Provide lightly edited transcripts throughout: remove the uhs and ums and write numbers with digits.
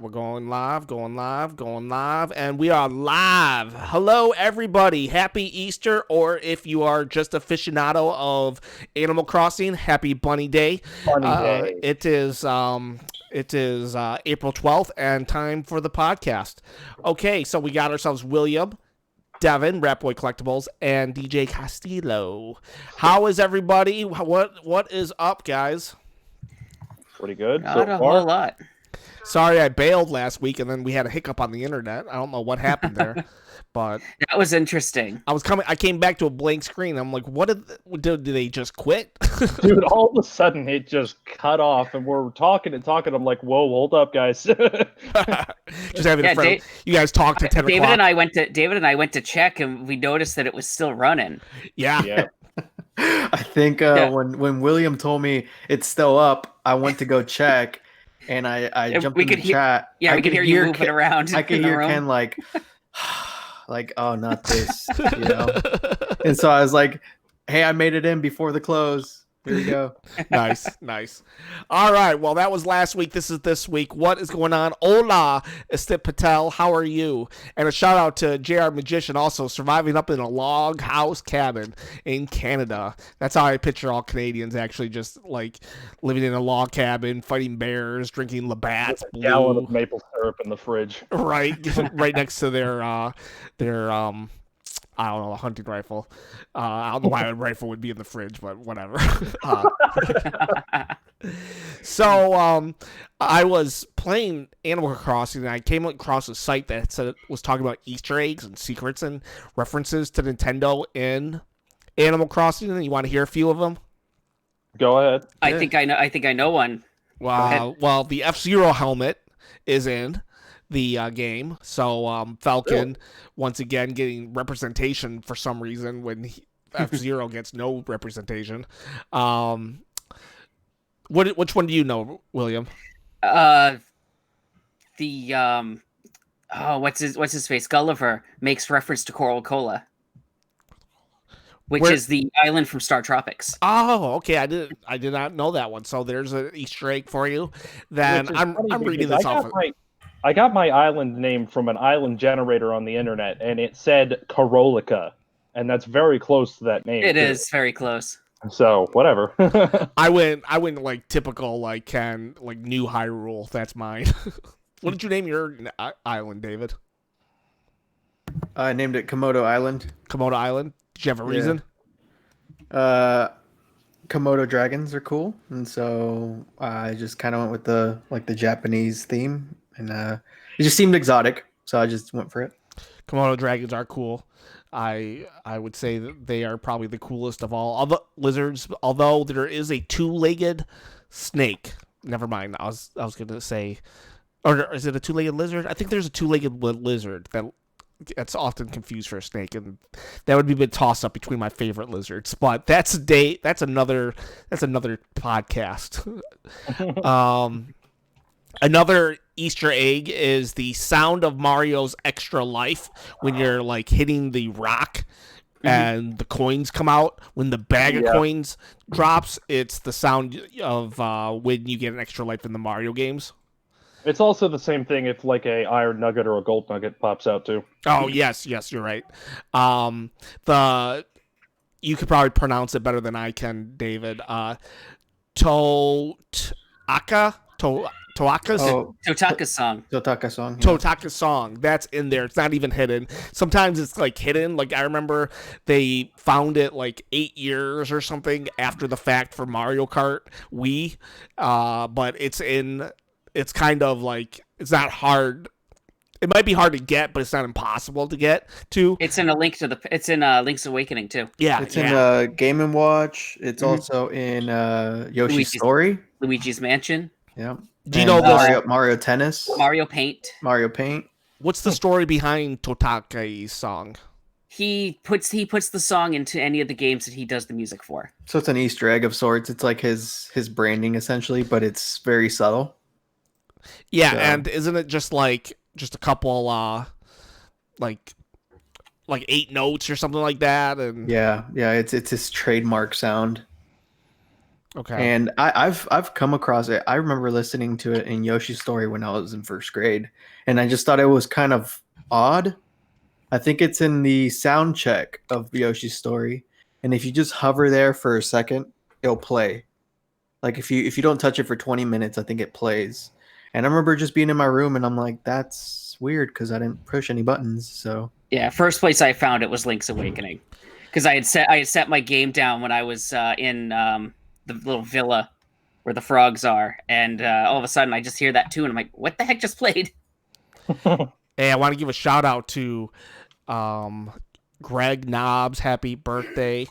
we're going live, and we are live. Hello, everybody. Happy Easter, or if you are just aficionado of Animal Crossing, happy Bunny Day. Bunny Day. It is April 12th, and time for the podcast. Okay, so we got ourselves William, Devin, Ratboy Collectibles, and DJ Castillo. How is everybody? What is up, guys? Pretty good. Not a whole lot. Sorry I bailed last week, and then we had a hiccup on the internet. I don't know what happened there, but That was interesting. I came back to a blank screen. I'm like, what did they just quit? Dude, all of a sudden it just cut off, and we're talking. I'm like, whoa, hold up, guys. Just having a friend. You guys talked to 10 David o'clock. David and I went to check, and we noticed that it was still running. Yeah. I think when William told me it's still up, I went to go check, and I jumped in the chat. Yeah, I we could hear you moving around. I could hear Ken like, oh, not this, you know. And so I was like, hey, I made it in before the close. Here we go. Nice. All right. Well, that was last week. This is this week. What is going on? Hola, Estip Patel. How are you? And a shout out to JR Magician, also surviving up in a log house cabin in Canada. That's how I picture all Canadians, actually, just like living in a log cabin, fighting bears, drinking Labatt's Blue. A gallon of maple syrup in the fridge. Right next to their I don't know, a hunting rifle. I don't know why a rifle would be in the fridge, but whatever. So I was playing Animal Crossing, and I came across a site that said it was talking about Easter eggs and secrets and references to Nintendo in Animal Crossing. And you want to hear a few of them? Go ahead. I think I know one. Well, the F-Zero helmet is in the game, so Falcon once again getting representation for some reason when F-Zero gets no representation. Which one do you know, William? What's his face? Gulliver makes reference to Coral Cola, which is the island from Star Tropics. Oh, okay. I did not know that one. So there's an Easter egg for you. Then I'm reading this off. I got my island name from an island generator on the internet, and it said Corolica, and that's very close to that name. It is very close. So whatever. I went like typical, like New Hyrule. That's mine. What did you name your island, David? I named it Komodo Island. Komodo Island. Did you have a reason? Komodo dragons are cool, and so I just kind of went with the Japanese theme. And it just seemed exotic, so I just went for it. Komodo dragons are cool. I would say that they are probably the coolest of all the lizards. Although there is a two-legged snake. Never mind. I was going to say, or is it a two-legged lizard? I think there's a two-legged lizard that's often confused for a snake, and that would be a bit toss up between my favorite lizards. But that's another podcast. Another Easter egg is the sound of Mario's Extra Life when you're like hitting the rock and the coins come out. When the bag of coins drops, it's the sound of when you get an extra life in the Mario games. It's also the same thing if like a iron nugget or a gold nugget pops out too. Oh yes, you're right. You could probably pronounce it better than I can, David. Totaka song. Yeah. Totaka song. That's in there. It's not even hidden. Sometimes it's like hidden. Like I remember they found it like 8 years or something after the fact for Mario Kart Wii. But it's kind of like, it's not hard. It might be hard to get, but it's not impossible to get to. It's in Link's Awakening too. Yeah. It's in Game & Watch. It's also in Yoshi's Story. Luigi's Mansion. Yeah. Do you know Mario Tennis? Mario Paint. What's the story behind Totaka's song? He puts the song into any of the games that he does the music for. So it's an Easter egg of sorts. It's like his branding essentially, but it's very subtle. Yeah, so. And isn't it just a couple like 8 notes or something like that? And yeah, it's his trademark sound. Okay. And I've come across it. I remember listening to it in Yoshi's Story when I was in first grade, and I just thought it was kind of odd. I think it's in the sound check of Yoshi's Story, and if you just hover there for a second, it'll play. Like if you don't touch it for 20 minutes, I think it plays. And I remember just being in my room, and I'm like, that's weird because I didn't push any buttons. So Yeah, first place I found it was Link's Awakening, because I had set my game down when I was in the little villa where the frogs are, and all of a sudden I just hear that tune. I'm like, what the heck just played? Hey, I want to give a shout out to Greg Knobs, happy birthday.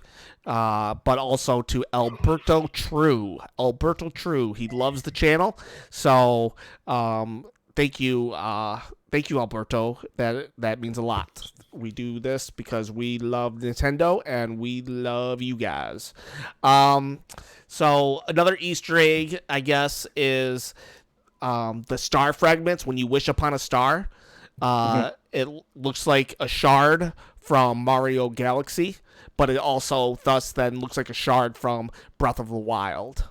But also to Alberto True. Alberto True, he loves the channel. So thank you, Alberto. That means a lot. We do this because we love Nintendo and we love you guys. So another Easter egg, I guess, is the star fragments. When you wish upon a star, it looks like a shard from Mario Galaxy, but it also thus then looks like a shard from Breath of the Wild.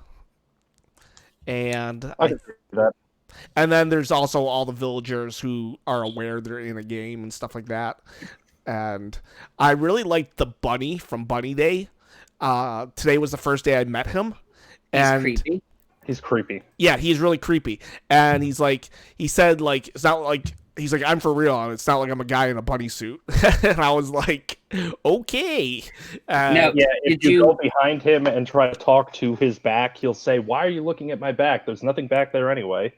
And I can see that. and then there's also all the villagers who are aware they're in a game and stuff like that. And I really liked the bunny from Bunny Day. Today was the first day I met him. He's And creepy. He's creepy. yeah, he's really creepy. And he said, like, it's not like, he's like, I'm for real, and it's not like I'm a guy in a bunny suit. And I was like, okay. No. Yeah, if Did you you- go behind him and try to talk to his back, he'll say, "Why are you looking at my back? There's nothing back there anyway."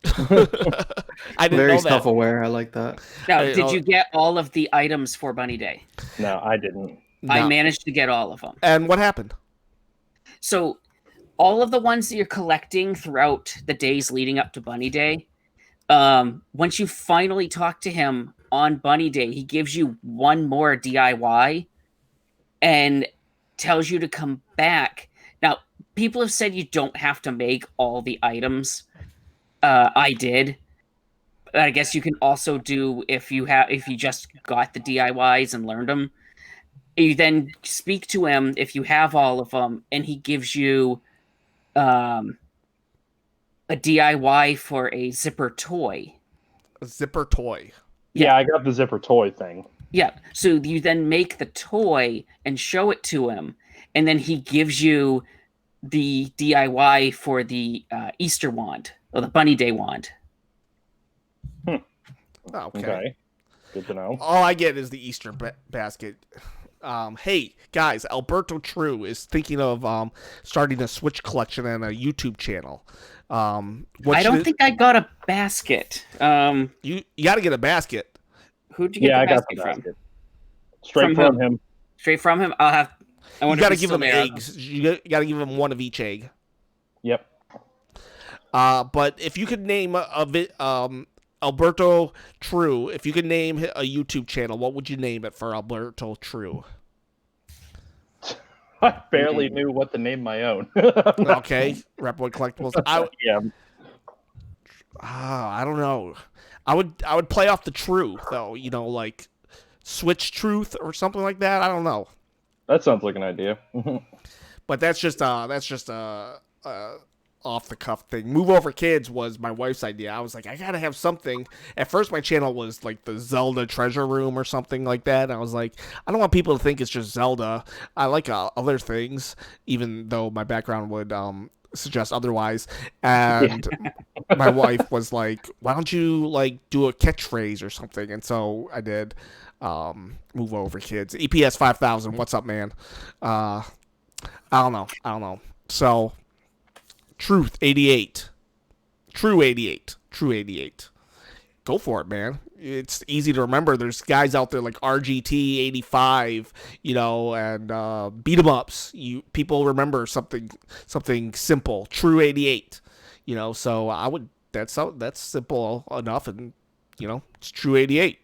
I didn't very know that. self-aware. I like that. Now, I- did you get all of the items for Bunny Day? No, I didn't. I No. managed to get all of them. And what happened? So, all of the ones that you're collecting throughout the days leading up to Bunny Day, once you finally talk to him on Bunny Day, he gives you one more DIY and tells you to come back. Now, people have said you don't have to make all the items. I did. I guess you can also do if you just got the DIYs and learned them. You then speak to him if you have all of them, and he gives you a DIY for a zipper toy. A zipper toy. Yeah, I got the zipper toy thing. Yeah. So you then make the toy and show it to him, and then he gives you the DIY for the Easter wand or the Bunny Day wand. Okay. Okay. Good to know. All I get is the Easter basket. Hey guys, Alberto True is thinking of starting a Switch collection and a YouTube channel. I don't think I got a basket. you got to get a basket. Who'd you get Yeah, the I got basket the from? basket. Straight From from him. Straight from him? I You wonder got to if he's give still him there. eggs. You got to give him one of each egg. Yep. But if you could name Alberto True, if you could name a YouTube channel, what would you name it for Alberto True? I barely knew what to name my own. Okay, Rapboy Collectibles. Yeah. I don't know. I would play off the True though. You know, like Switch Truth or something like that. I don't know. That sounds like an idea. But that's just off the cuff thing. Move Over Kids was my wife's idea. I was like, I gotta have something. At first, my channel was like the Zelda Treasure Room or something like that. And I was like, I don't want people to think it's just Zelda. I like other things, even though my background would suggest otherwise. And my wife was like, why don't you like do a catchphrase or something? And so I did. Move Over Kids. EPS 5000. What's up, man? I don't know. So. Truth 88. True 88. True 88. Go for it, man. It's easy to remember. There's guys out there like RGT 85, you know, and beat 'em ups. People remember something simple. True 88. You know, so that's simple enough, and you know, it's True 88.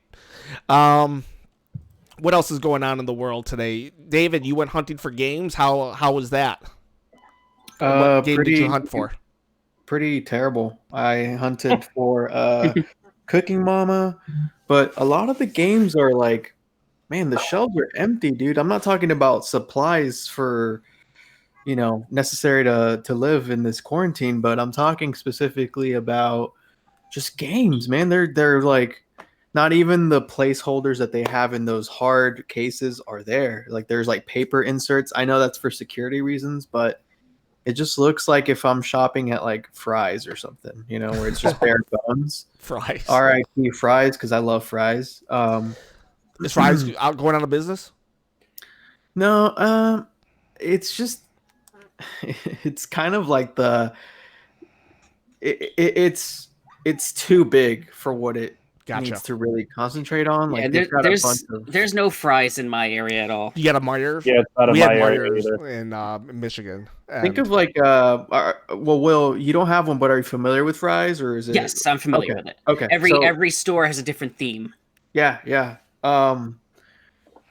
What else is going on in the world today? David, you went hunting for games. How was that? What game did you hunt for? Pretty terrible. I hunted for Cooking Mama, but a lot of the games are like, man, the shelves are empty, dude. I'm not talking about supplies for necessary to live in this quarantine, but I'm talking specifically about just games, man. They're like not even the placeholders that they have in those hard cases are there. Like there's like paper inserts. I know that's for security reasons, but it just looks like if I'm shopping at like Fry's or something, where it's just bare bones. Fries. R.I.P. Fry's, because I love fries. Is Fries out going out of business? No, it's just it's kind of like it's too big for what it needs to really concentrate on. Like there's no Fries in my area at all. You got a Meijer? Yeah, it's not in We my had area Meijers either. in Michigan. Think of like Will, you don't have one, but are you familiar with Fries, or is it? Yes, I'm familiar with it. Okay. Every store has a different theme. Yeah.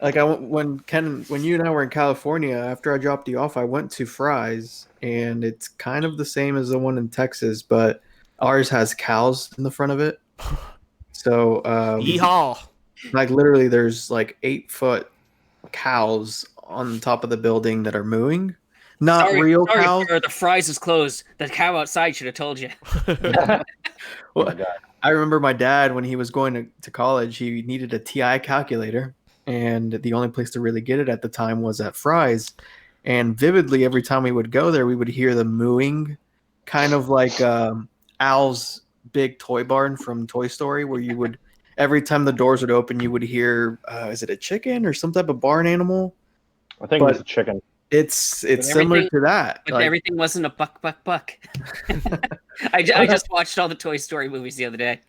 Like when you and I were in California, after I dropped you off, I went to Fry's, and it's kind of the same as the one in Texas, but ours has cows in the front of it. So yeehaw! Like literally, there's like 8-foot cows on top of the building that are mooing. Not real cows. Sir, the Fry's is closed. The cow outside should have told you. Well, I remember my dad, when he was going to college, he needed a TI calculator, and the only place to really get it at the time was at Fry's. And vividly, every time we would go there, we would hear the mooing, kind of like Al's big toy barn from Toy Story, where you would, every time the doors would open, you would hear, is it a chicken or some type of barn animal? I think it was a chicken. It's similar to that. But everything wasn't a buck. I just watched all the Toy Story movies the other day.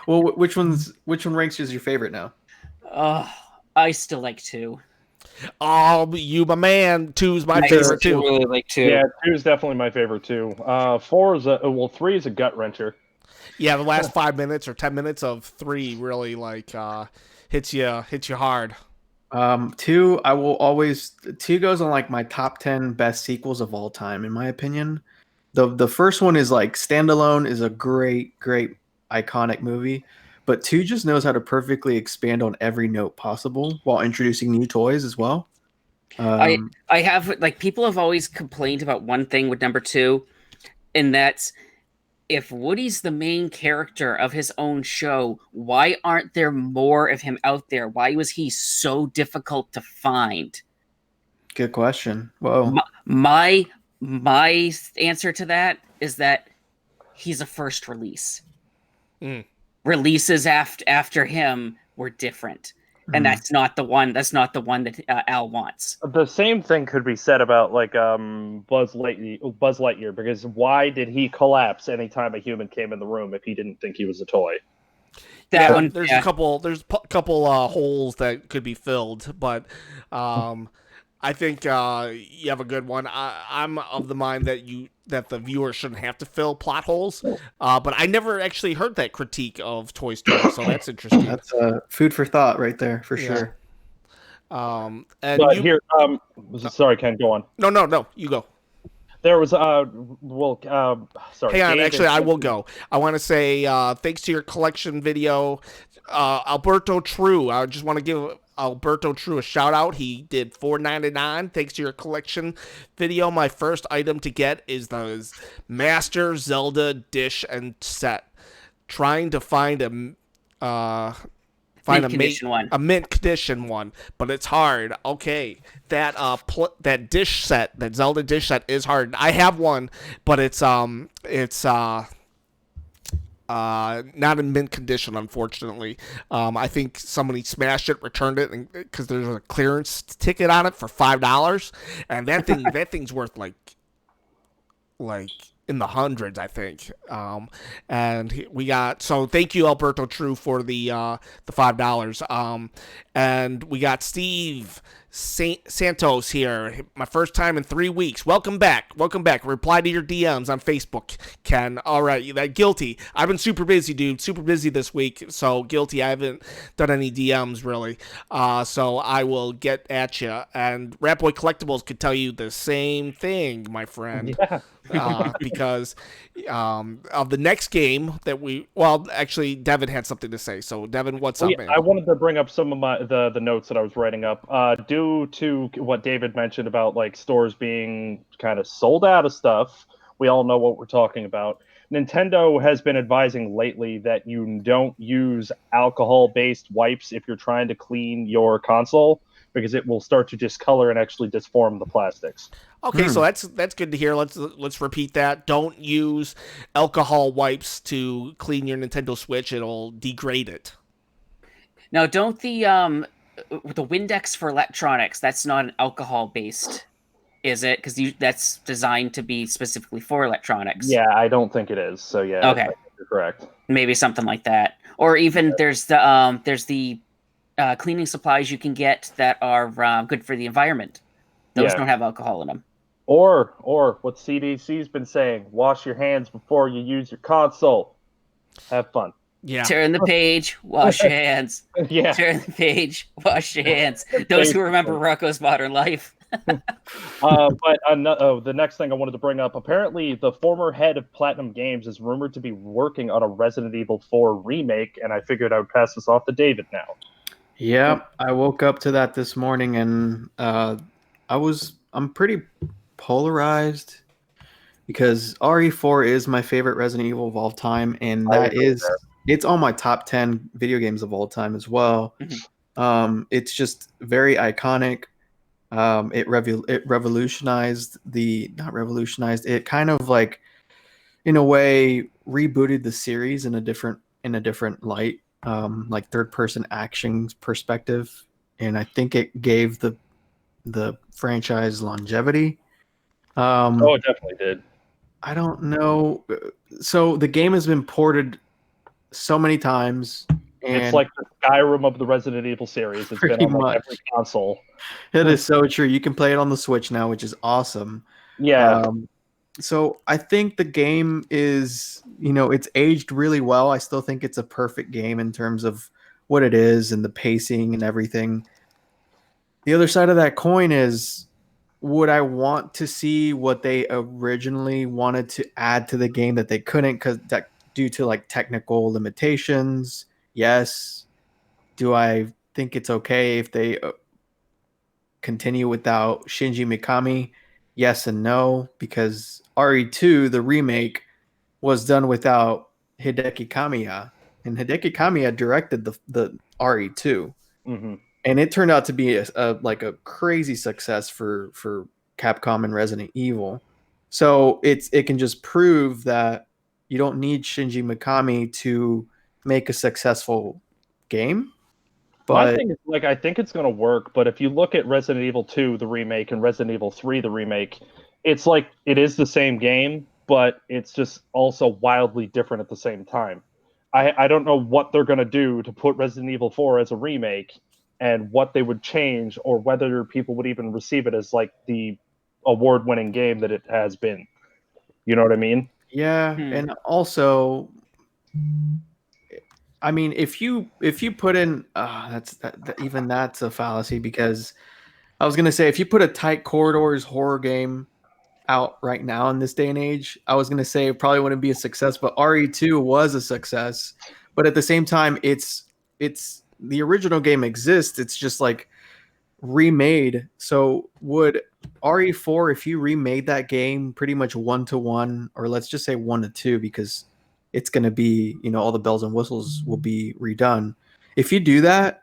Well, which one ranks as your favorite now? I still like 2. Oh, you my man. 2's my favorite too. Really like 2. Yeah, 2 is definitely my favorite too. 4 is 3 is a gut wrencher. Yeah, the last 5 minutes or 10 minutes of 3 really like hits you hard. 2, I will always 2 goes on like my top 10 best sequels of all time, in my opinion. The first one is like standalone, is a great iconic movie, but 2 just knows how to perfectly expand on every note possible while introducing new toys as well. I have, like, people have always complained about one thing with number 2, and that's, if Woody's the main character of his own show, why aren't there more of him out there? Why was he so difficult to find? Good question. Whoa. My answer to that is that he's a first release. Releases after him were different. And that's not the one that Al wants. The same thing could be said about like Buzz Lightyear, because why did he collapse anytime a human came in the room if he didn't think he was a toy? There's a couple holes that could be filled, but I think you have a good one. I'm of the mind that the viewer shouldn't have to fill plot holes, but I never actually heard that critique of Toy Story, so that's interesting. That's food for thought right there, for sure. And sorry, Ken, go on. No, you go. There was sorry. Hang on, actually, I will go. I want to say thanks to your collection video, Alberto True. I just want to give Alberto True a shout out. He did $4.99. Thanks to your collection video, my first item to get is the Master Zelda dish and set. Trying to find a mint condition one, but it's hard. Okay, that dish set, that Zelda dish set is hard. I have one, but it's not in mint condition, unfortunately. I think somebody smashed it, returned it, because there's a clearance ticket on it for $5, and that thing's worth like in the hundreds, I think. And we got, so thank you, Alberto True, for the $5. And we got Steve Santos here. My first time in 3 weeks. Welcome back. Reply to your DMs on Facebook, Ken. All right, that guilty. I've been super busy, dude. Super busy this week. So guilty. I haven't done any DMs really. So I will get at you. And Ratboy Collectibles could tell you the same thing, my friend. Yeah. Because of the next game that actually Devin had something to say. So Devin, what's up, man? I wanted to bring up some of the notes that I was writing up. Do due to what David mentioned about like stores being kind of sold out of stuff, we all know what we're talking about. Nintendo has been advising lately that you don't use alcohol-based wipes if you're trying to clean your console because it will start to discolor and actually disform the plastics. Okay, so that's good to hear. Let's repeat that. Don't use alcohol wipes to clean your Nintendo Switch. It'll degrade it. Now, don't the Windex for electronics, that's not an alcohol based, is it? Because that's designed to be specifically for electronics. Yeah, I don't think it is. So yeah, Okay. I think you're correct. Maybe something like that. Or even there's the cleaning supplies you can get that are good for the environment. Those Yeah. don't have alcohol in them. Or what CDC's been saying: wash your hands before you use your console. Have fun. Yeah. Turn the page, wash your hands. Yeah. Turn the page, wash your hands. Those who remember Rocco's Modern Life. But the next thing I wanted to bring up, apparently the former head of Platinum Games is rumored to be working on a Resident Evil 4 remake, and I figured I would pass this off to David now. Yeah, I woke up to that this morning, and I'm pretty polarized because RE4 is my favorite Resident Evil of all time, and it's on my top 10 video games of all time as well. It's just very iconic. It revolutionized not revolutionized. It kind of like, in a way, rebooted the series in a different light, like third person action perspective, and I think it gave the franchise longevity. Oh, it definitely did. I don't know. So the game has been ported so many times. And It's like the Skyrim of the Resident Evil series. It's been on like every console. It is so true. You can play it on the Switch now, which is awesome. Yeah. So I think the game is, it's aged really well. I still think it's a perfect game in terms of what it is and the pacing and everything. The other side of that coin is, would I want to see what they originally wanted to add to the game that they couldn't because that due to like technical limitations? Yes. Do I think it's okay if they continue without Shinji Mikami? Yes and no, because RE2, the remake, was done without Hideki Kamiya, and Hideki Kamiya directed the RE2, and it turned out to be a crazy success for Capcom and Resident Evil. So it can just prove that you don't need Shinji Mikami to make a successful game. My thing is, I think it's going to work, but if you look at Resident Evil 2, the remake, and Resident Evil 3, the remake, it's like it is the same game, but it's just also wildly different at the same time. I don't know what they're going to do to put Resident Evil 4 as a remake and what they would change or whether people would even receive it as like the award-winning game that it has been. You know what I mean? Yeah, and also, I mean, if you put in that's a fallacy, because I was gonna say if you put a Tight Corridors horror game out right now in this day and age, I was gonna say it probably wouldn't be a success, but RE2 was a success. But at the same time, it's the original game exists. It's just like remade. So would RE4, if you remade that game pretty much 1-to-1, or let's just say 1-to-2, because it's going to be, all the bells and whistles will be redone. If you do that,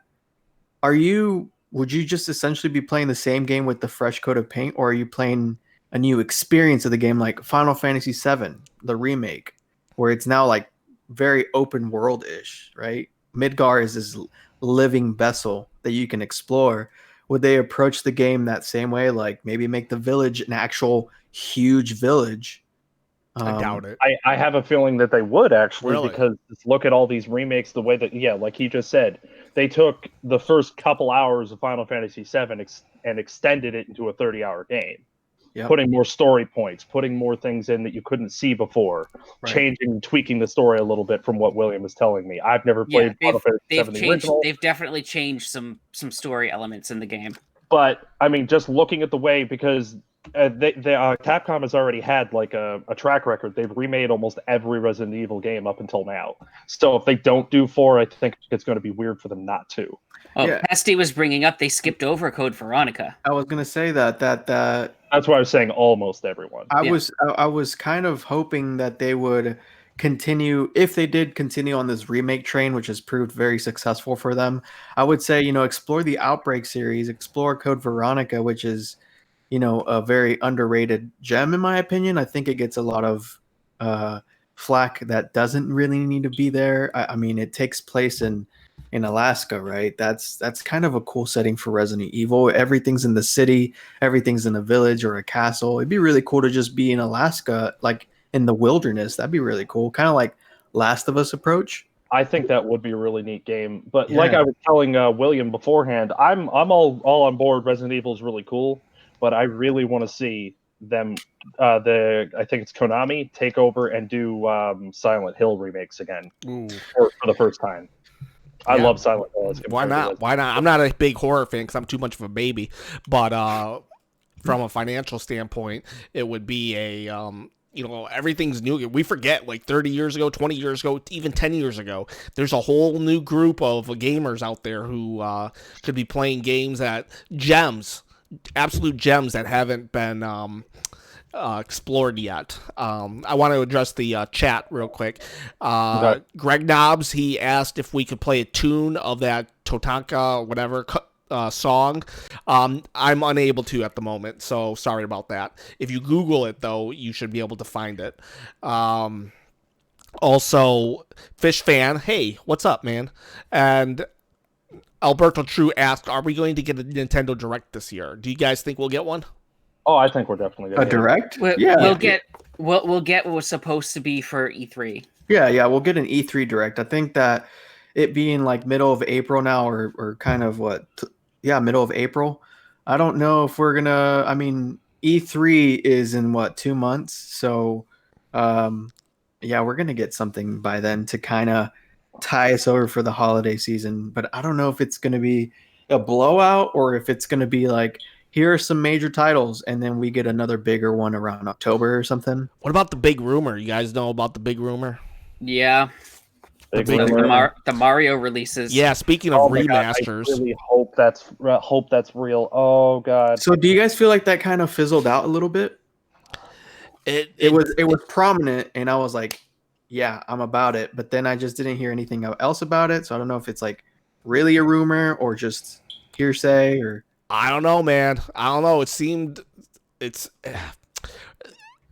would you just essentially be playing the same game with the fresh coat of paint, or are you playing a new experience of the game like Final Fantasy VII, the remake, where it's now like very open world-ish, right? Midgar is this living vessel that you can explore. Would they approach the game that same way? Like maybe make the village an actual huge village? I doubt it. I have a feeling that they would actually, Really? because look at all these remakes, the way that, like he just said, they took the first couple hours of Final Fantasy VII and extended it into a 30-hour game. Yep. Putting more story points, putting more things in that you couldn't see before, changing, tweaking the story a little bit from what William was telling me. I've never played Final Fantasy VII the original. They've definitely changed some story elements in the game. But I mean, just looking at the way, because Capcom has already had like a track record. They've remade almost every Resident Evil game up until now. So if they don't do 4, I think it's going to be weird for them not to. Oh, Yeah. Pesty was bringing up they skipped over Code Veronica. I was gonna say that That's why I was saying almost everyone. Yeah. I was kind of hoping that they would continue, if they did continue on this remake train, which has proved very successful for them. I would say, explore the Outbreak series, explore Code Veronica, which is, a very underrated gem in my opinion. I think it gets a lot of flack that doesn't really need to be there. I mean, it takes place in Alaska, right? That's kind of a cool setting for Resident Evil. Everything's in the city, everything's in a village or a castle. It'd be really cool to just be in Alaska, like in the wilderness. That'd be really cool. Kind of like Last of Us approach. I think that would be a really neat game. But like Yeah. I was telling William beforehand, I'm all on board. Resident Evil is really cool, but I really want to see them, I think it's Konami, take over and do Silent Hill remakes again Ooh. for the first time. I Yeah. love Silent Hill. as Why compared to not? Resident Why not? I'm not a big horror fan because I'm too much of a baby. But from a financial standpoint, it would be a everything's new. We forget, like 30 years ago, 20 years ago, even 10 years ago, there's a whole new group of gamers out there who could be playing games at gems, absolute gems that haven't been explored yet. I want to address the chat real quick. Okay. Greg Knobs, he asked if we could play a tune of that Totanka whatever song. I'm unable to at the moment, so sorry about that. If you Google it though, you should be able to find it. Also, Fish Fan, hey, what's up, man? And Alberto True asked, are we going to get a Nintendo Direct this year? Do you guys think we'll get one? Oh, I think we're definitely A going to direct? We'll get what was supposed to be for E3. Yeah, we'll get an E3 direct. I think that it being like middle of April now, or kind of middle of April. I don't know if we're gonna. I mean, E3 is in 2 months, so we're gonna get something by then to kind of tie us over for the holiday season. But I don't know if it's gonna be a blowout or if it's gonna be like, here are some major titles, and then we get another bigger one around October or something. What about the big rumor? You guys know about the big rumor? Yeah, Big The rumor. the Mario releases. Yeah, speaking of Oh my God, remasters. I really hope that's real. Oh God. So, do you guys feel like that kind of fizzled out a little bit? It was prominent, and I was like, yeah, I'm about it. But then I just didn't hear anything else about it. So I don't know if it's like really a rumor or just hearsay or. I don't know, man. I don't know. It's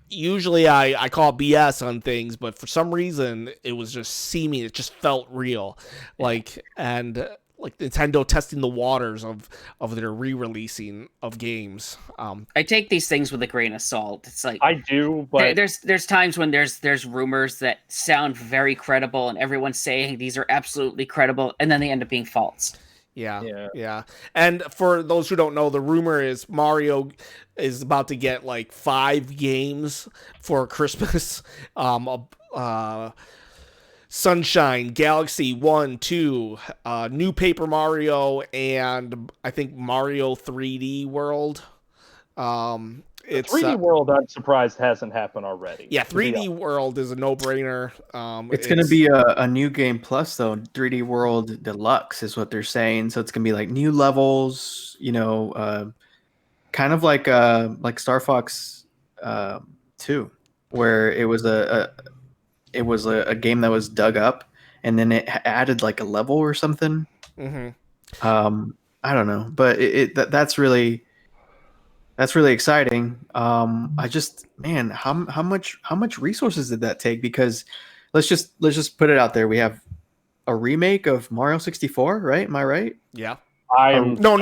usually I call BS on things, but for some reason it was just seeming. It just felt real, like Nintendo testing the waters of their re-releasing of games. I take these things with a grain of salt. It's like I do, but there's times when there's rumors that sound very credible and everyone's saying these are absolutely credible, and then they end up being false. Yeah. And for those who don't know, the rumor is Mario is about to get like 5 games for Christmas. Sunshine, Galaxy 1, 2, New Paper Mario, and I think Mario 3D World. It's 3D World, I'm surprised hasn't happened already. Yeah, 3D World is a no-brainer. It's going to be a new game plus though. 3D World Deluxe is what they're saying. So it's going to be like new levels, kind of like Star Fox 2, where it was a game that was dug up and then it added like a level or something. Mm-hmm. I don't know, but that's really exciting. I just, man, how much resources did that take? Because let's just put it out there. We have a remake of Mario 64, right? Am I right? Yeah. No,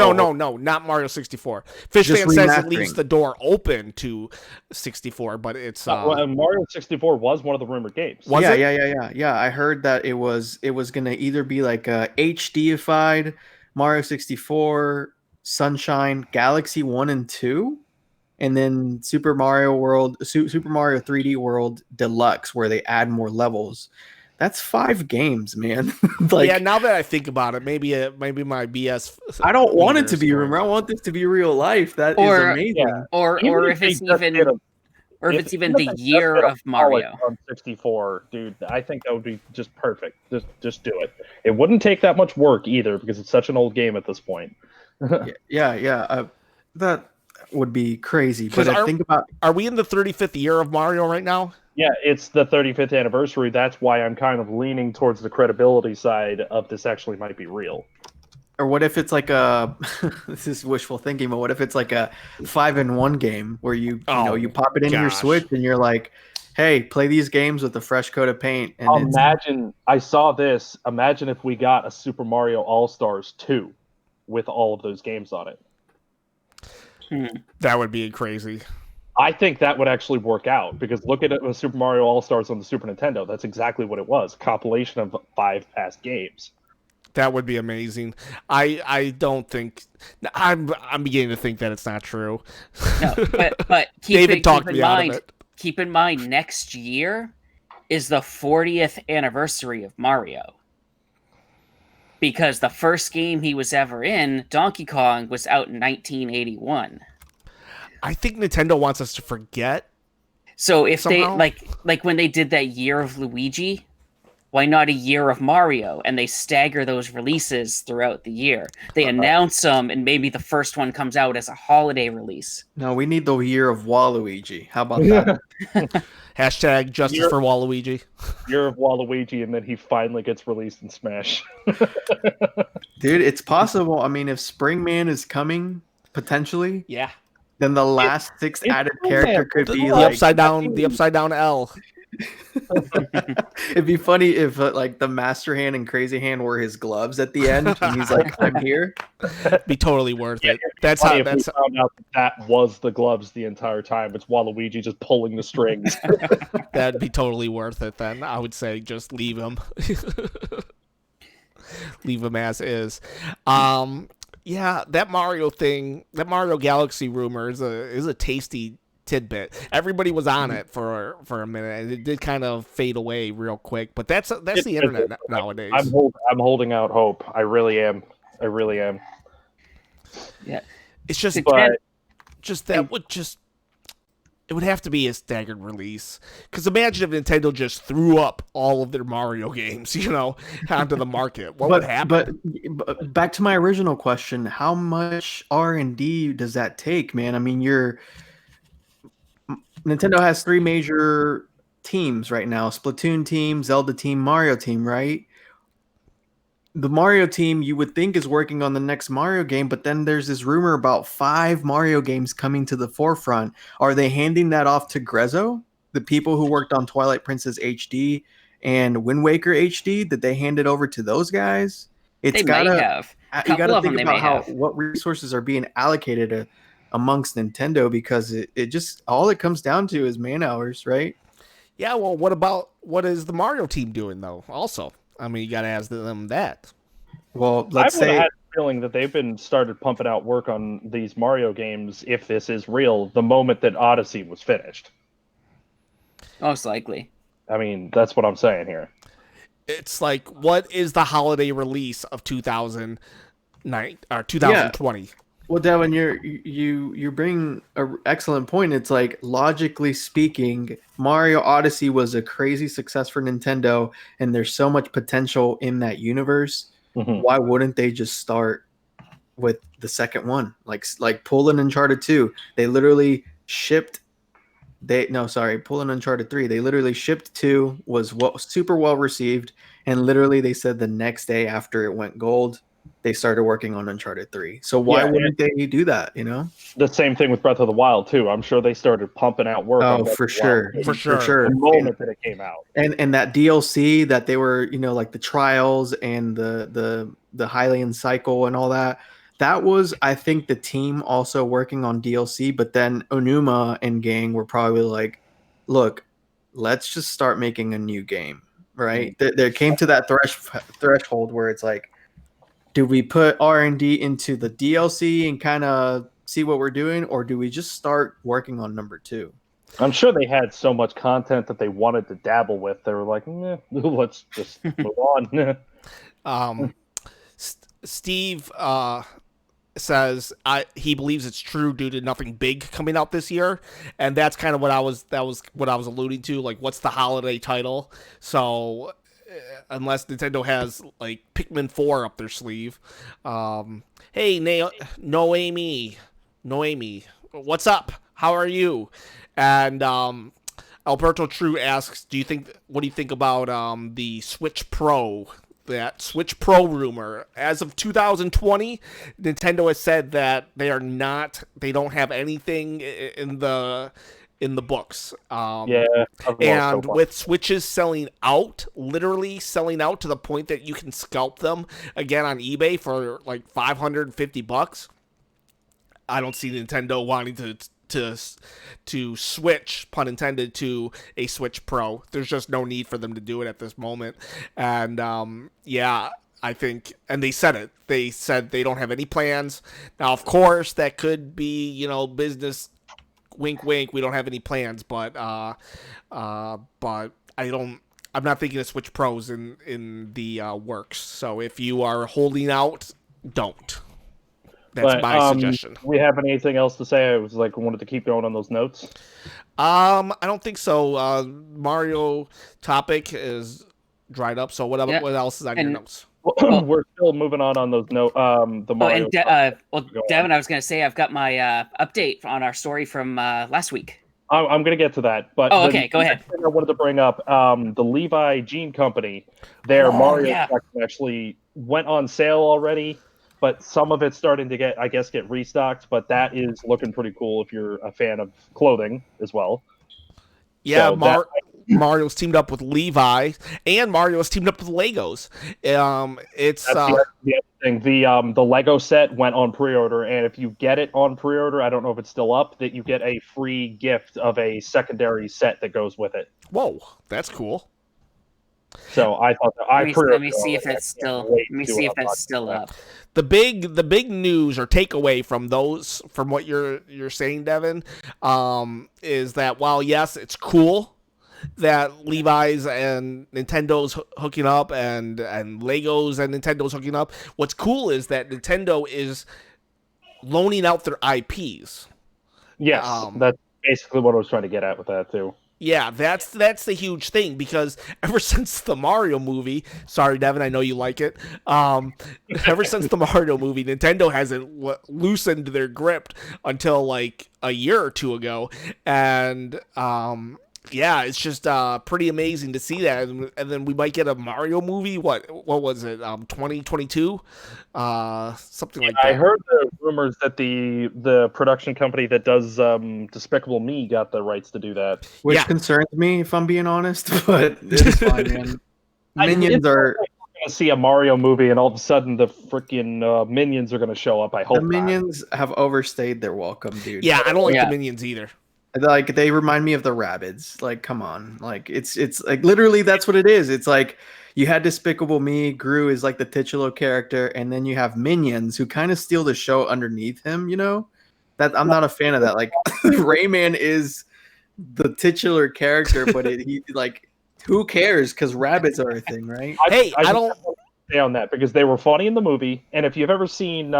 not Mario 64. Fish Just Fan says it remastering. leaves the door open to 64, but it's Mario 64 was one of the rumored games. Was yeah, it? yeah. I heard that it was gonna either be like a HDified Mario 64, Sunshine, Galaxy 1 and 2, and then Super Mario 3D World Deluxe, where they add more levels. That's 5 games, man. Yeah, now that I think about it, maybe my BS. I don't want it to be meters rumor. I want this to be real life. That is Or- amazing. Yeah. Or if they it's just even did a- the even if they just year did a of Mario. polish on 64, dude, I think that would be just perfect. Just do it. It wouldn't take that much work either because it's such an old game at this point. Yeah. That would be crazy. But 'Cause I think about Are we in the 35th year of Mario right now? Yeah, it's the 35th anniversary. That's why I'm kind of leaning towards the credibility side of this actually might be real. or what if it's like a this is wishful thinking, but what if it's like a 5-in-1 game where you you pop it into your gosh. Switch and you're like, hey, play these games with a fresh coat of paint, and it's Imagine, I saw this. Imagine if we got a Super Mario All-Stars 2 with all of those games on it. That would be crazy. I think that would actually work out because look at it with Super Mario All-Stars on the Super Nintendo. That's exactly what it was. A compilation of 5 past games. That would be amazing. I don't think I'm beginning to think that it's not true. No, but David talked me out of it. Keep in mind, next year is the 40th anniversary of Mario. Because the first game he was ever in, Donkey Kong, was out in 1981. I think Nintendo wants us to forget. So if Somehow? they like when they did that year of Luigi, why not a year of Mario? And they stagger those releases throughout the year. They announce them, and maybe the first one comes out as a holiday release. no, we need the year of Waluigi. How about that? Hashtag justice You're- for Waluigi. Year of Waluigi, and then he finally gets released in Smash. Dude, it's possible. I mean, if Springman is coming potentially, Yeah. then the last 6th it's added Springman. character could The be The like upside down L. it'd be funny if like the Master Hand and Crazy Hand were his gloves at the end, and he's like, "I'm here." Be totally worth it. That's Funny how. if we That's found out that was the gloves the entire time. It's Waluigi just pulling the strings. that'd be totally worth it. Then I would say just leave him. Leave him as is. Yeah, that Mario thing, that Mario Galaxy rumor is a tasty tidbit. Everybody was on it for a minute, and it did kind of fade away real quick. But that's the internet nowadays. I'm holding out hope. I really am. I really am. It's just But it would have to be a staggered release. Because imagine if Nintendo just threw up all of their Mario games, onto the market. What would happen? But back to my original question: how much R&D does that take, man? I mean, Nintendo has 3 major teams right now: Splatoon team, Zelda team, Mario team, right? The Mario team you would think is working on the next Mario game, but then there's this rumor about 5 Mario games coming to the forefront. Are they handing that off to Grezzo, the people who worked on Twilight Princess HD and Wind Waker HD? Did they hand it over to those guys? They might have. You Couple gotta of them think they about may how have. what resources are being allocated amongst Nintendo, because it just all it comes down to is man hours, right? Yeah, well, what is the Mario team doing though? Also, I mean, you got to ask them that. Well, I let's would have say had a feeling that they've been started pumping out work on these Mario games, if this is real, the moment that Odyssey was finished. Most likely. I mean, that's what I'm saying here. It's like, what is the holiday release of 2009 or 2020? well, Devin, you bring an excellent point. It's like, logically speaking, Mario Odyssey was a crazy success for Nintendo, and there's so much potential in that universe. Mhm. Why wouldn't they just start with the second one? Like pull an Uncharted 2. They literally shipped. Pull an Uncharted 3. They literally shipped 2, was super well received, and literally they said the next day after it went gold, they started working on Uncharted 3. So why Yeah, wouldn't they do that? The same thing with Breath of the Wild too. I'm sure they started pumping out work. on Oh, Breath for of the Wild sure, For sure. The moment that it came out. And that DLC that they were, like the trials and the Hylian cycle and all that. That was, I think, the team also working on DLC. But then Onuma and gang were probably like, look, let's just start making a new game, right? There came to that threshold where it's like, do we put R&D into the DLC and kind of see what we're doing, or do we just start working on number 2? I'm sure they had so much content that they wanted to dabble with. They were like, let's just move on. Steve says he believes it's true due to nothing big coming out this year, and that's kind of what I was alluding to. Like, what's the holiday title? So unless Nintendo has like Pikmin 4 up their sleeve. Hey, Noemi, what's up? How are you? And Alberto True asks, what do you think about the Switch Pro? That Switch Pro rumor. As of 2020, Nintendo has said that they don't have anything in the books. Yeah, and with Switches selling out, literally selling out to the point that you can scalp them again on eBay for like $550, I don't see Nintendo wanting to switch, pun intended, to a Switch Pro. There's just no need for them to do it at this moment. And I think, and they said it. They said they don't have any plans. Now, of course, that could be, business. Wink, wink. We don't have any plans, but I don't. I'm not thinking of Switch Pros in the works. So if you are holding out, don't. That's my suggestion. We have anything else to say? I wanted to keep going on those notes. I don't think so. Mario topic is dried up. So what else is on your notes? We're still moving on those notes. The Mario. Devin, I was going to say I've got my update on our story from last week. I'm going to get to that, but okay, go ahead. I wanted to bring up the Levi Jean Company. Their Mario section actually went on sale already, but some of it's starting to get restocked. But that is looking pretty cool if you're a fan of clothing as well. Yeah, so Mario's teamed up with Levi, and Mario's teamed up with Legos. It's the other thing. The Lego set went on pre-order, and if you get it on pre-order, I don't know if it's still up, that you get a free gift of a secondary set that goes with it. Whoa, that's cool. So I thought let me see if that's still up. The big news or takeaway from what you're saying, Devin, is that while yes, it's cool that Levi's and Nintendo's hooking up and Legos and Nintendo's hooking up, what's cool is that Nintendo is loaning out their IPs. Yes, that's basically what I was trying to get at with that too. Yeah, that's the huge thing, because ever since the Mario movie, sorry, Devin, I know you like it. Ever since the Mario movie, Nintendo hasn't loosened their grip until like a year or two ago, and it's just pretty amazing to see that. And then we might get a Mario movie. What was it? 2022, something like that. I heard the rumors that the production company that does Despicable Me got the rights to do that, which concerns me, if I'm being honest. But it's fine, man. Minions are going to see a Mario movie, and all of a sudden the freaking Minions are going to show up. I hope the Minions have overstayed their welcome, dude. Yeah, I don't like the Minions either. Like, they remind me of the Rabbids. Like, come on. Like, it's like literally that's what it is. It's like you had Despicable Me, Gru is like the titular character, and then you have Minions who kind of steal the show underneath him, That I'm not a fan of that. Like, Rayman is the titular character, but he like, who cares? Because rabbits are a thing, right? I don't say on that, because they were funny in the movie, and if you've ever seen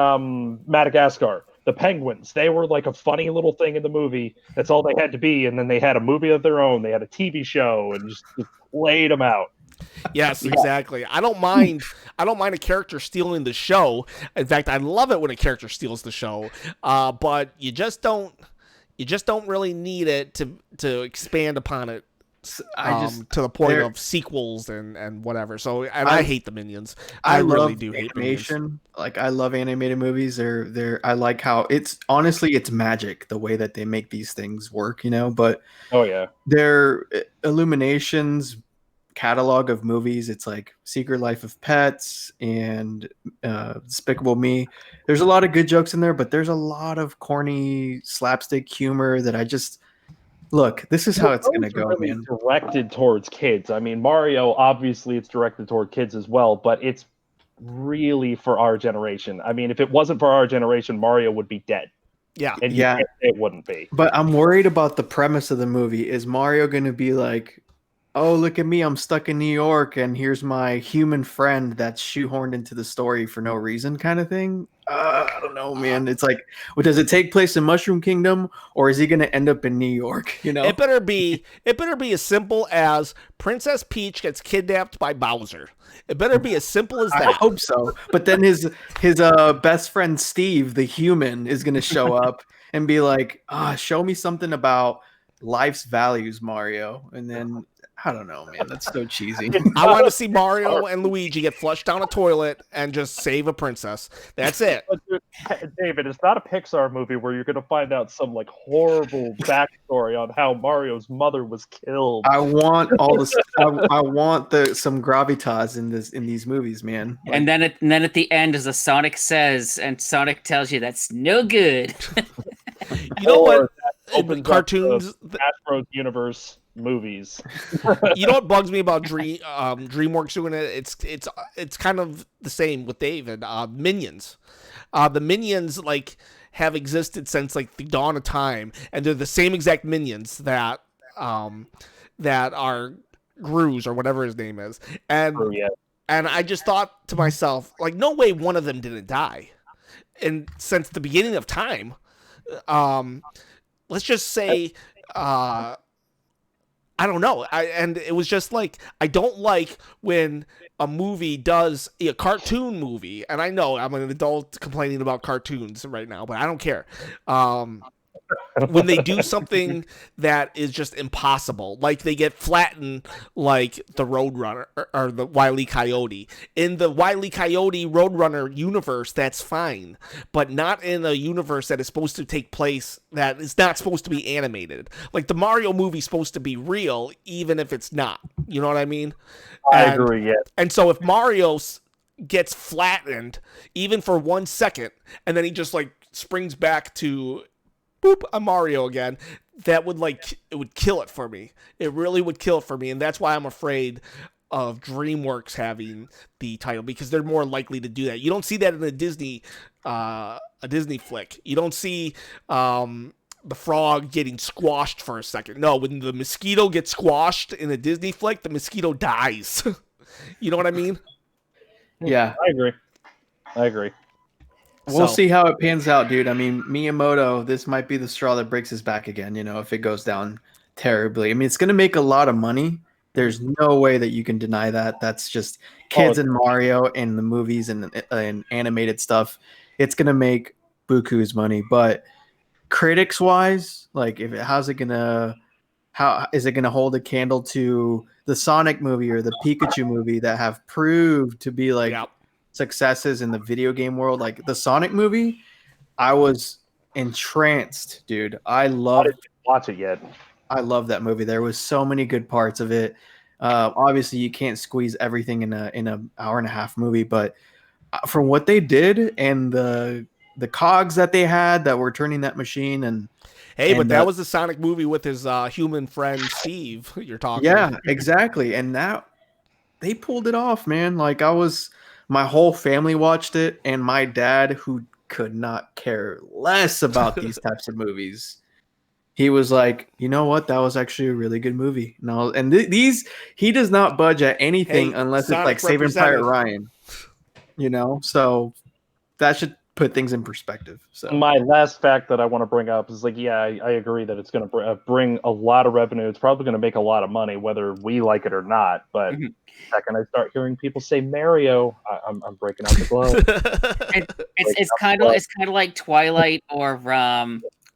Madagascar, the penguins, they were like a funny little thing in the movie. That's all they had to be. And then they had a movie of their own. They had a TV show and just laid them out. Yes, exactly. I don't mind a character stealing the show. In fact, I love it when a character steals the show. But you just don't really need it to expand upon it. To the point of sequels and whatever. So I hate the Minions. I really do hate animation. Like, I love animated movies. I like how it's magic the way that they make these things work, But their Illuminations catalog of movies, it's like Secret Life of Pets and Despicable Me. There's a lot of good jokes in there, but there's a lot of corny slapstick humor that I just. Look, this is how it's going to go, really, man. Directed towards kids. I mean, Mario, obviously, it's directed toward kids as well, but it's really for our generation. I mean, if it wasn't for our generation, Mario would be dead. Yeah. And it wouldn't be. But I'm worried about the premise of the movie. Is Mario going to be like, oh, look at me, I'm stuck in New York, and here's my human friend that's shoehorned into the story for no reason kind of thing? I don't know, man. It's like, well, does it take place in Mushroom Kingdom, or is he going to end up in New York? You know, It better be as simple as Princess Peach gets kidnapped by Bowser. It better be as simple as I that. hope so. But then his best friend Steve, the human, is going to show up and be like, show me something about life's values, Mario. And then I don't know, man. That's so cheesy. I want to see Mario and Luigi get flushed down a toilet and just save a princess. That's it. But dude, David, it's not a Pixar movie where you're going to find out some like horrible backstory on how Mario's mother was killed. I want all this. I want some gravitas in these movies, man. Like, And then at the end, as a Sonic says, and Sonic tells you that's no good. You know what? That opens up Cartoons. the Astro's Universe movies. You know what bugs me about DreamWorks doing it? It's kind of the same with David. Minions. The Minions like have existed since like the dawn of time, and they're the same exact Minions that are Gru's or whatever his name is, and Oh, yeah. and I just thought to myself, like, no way one of them didn't die, and since the beginning of time, let's just say, I don't know. And it was just like, I don't like when a movie does a cartoon movie. And I know I'm an adult complaining about cartoons right now, but I don't care. When they do something that is just impossible, like they get flattened like the Roadrunner or the Wile E. Coyote. In the Wile E. Coyote Roadrunner universe, that's fine, but not in a universe that is supposed to take place, that is not supposed to be animated. Like the Mario movie's supposed to be real, even if it's not. You know what I mean? I agree, yeah. And so if Mario gets flattened, even for 1 second, and then he just like springs back to boop, I'm Mario again, that would it would kill it for me. It really would kill it for me, and that's why I'm afraid of DreamWorks having the title, because they're more likely to do that. You don't see that in a Disney flick. You don't see the frog getting squashed for a second. No, when the mosquito gets squashed in a Disney flick, the mosquito dies. You know what I mean? yeah. I agree. We'll So- see how it pans out, dude. I mean, Miyamoto, this might be the straw that breaks his back again, you know, if it goes down terribly. I mean, it's going to make a lot of money. There's no way that you can deny that. That's just kids and Mario and the movies and animated stuff. It's going to make buku's money. But critics-wise, like, how is it going to hold a candle to the Sonic movie or the Pikachu movie that have proved to be like Yeah. successes in the video game world? Like the Sonic movie, I was entranced, dude. I love Watch it yet. that movie. There was so many good parts of it. Obviously, you can't squeeze everything in a hour and a half movie, but from what they did and the cogs that they had that were turning that machine and Hey, but And, that was the Sonic movie with his human friend Steve. You're talking. yeah, exactly. And that they pulled it off, man. Like my whole family watched it, and my dad, who could not care less about these types of movies, he was like, you know what? That was actually a really good movie. No, and these he does not budge at anything Hey, unless Sonic it's like Saving Private represented. Ryan. You know, so that should put things in perspective. So My last fact that I want to bring up is like, yeah, I agree that it's going to bring a lot of revenue. It's probably going to make a lot of money, whether we like it or not. But Mhm. the second I start hearing people say Mario, I'm breaking out the glove. It's kind of like Twilight or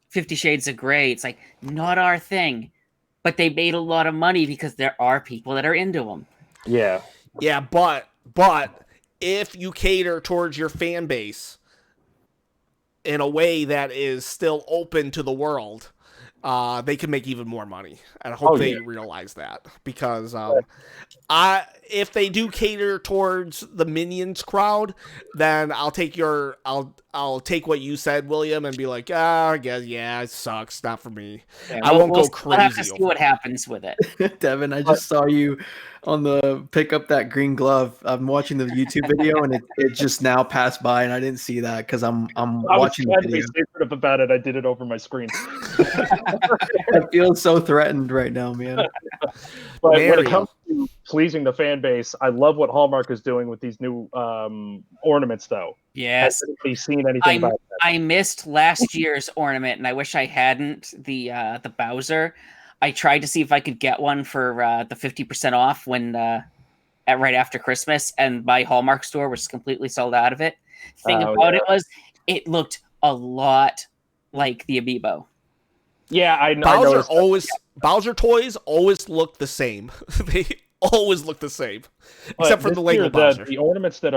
50 Shades of Grey. It's like not our thing, but they made a lot of money because there are people that are into them. Yeah. Yeah, but if you cater towards your fan base in a way that is still open to the world, they can make even more money. And I hope Oh, they yeah. realize that, because if they do cater towards the Minions crowd, then I'll take what you said, William, and be like, I guess, yeah, it sucks, not for me. I won't go We'll have to crazy see over what it. happens with it. Devin, I just saw you on the pick up that green glove. I'm watching the YouTube video and it just now passed by and I didn't see that because I'm I was watching the trying to be video. secretive about it. I did it over my screen. I feel so threatened right now, man. But when Mario. it comes to pleasing the fan base, I love what Hallmark is doing with these new ornaments, though. Yes. Has anybody seen anything about that? I missed last year's ornament, and I wish I hadn't. The Bowser. I tried to see if I could get one for the 50% off when right after Christmas, and my Hallmark store was completely sold out of it. Thing about it was, it looked a lot like the Amiibo. Yeah, I noticed that. Bowser toys always look the same. They always look the same, except for this the Lego year, Bowser. the ornaments that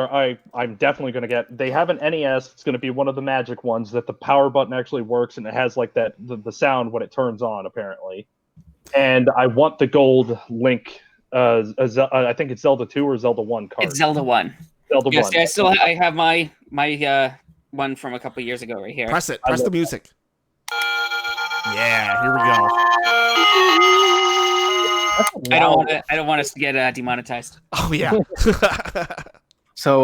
I'm definitely going to get. They have an NES. It's going to be one of the magic ones that the power button actually works, and it has like that the sound when it turns on, apparently. And I want the gold Link. I think it's Zelda 2 or Zelda 1 card. It's Zelda 1. Zelda Yes, 1. I have my one from a couple years ago right here. Press it. Press the music. Yeah, here we go. I don't want us to get demonetized. Oh yeah. So,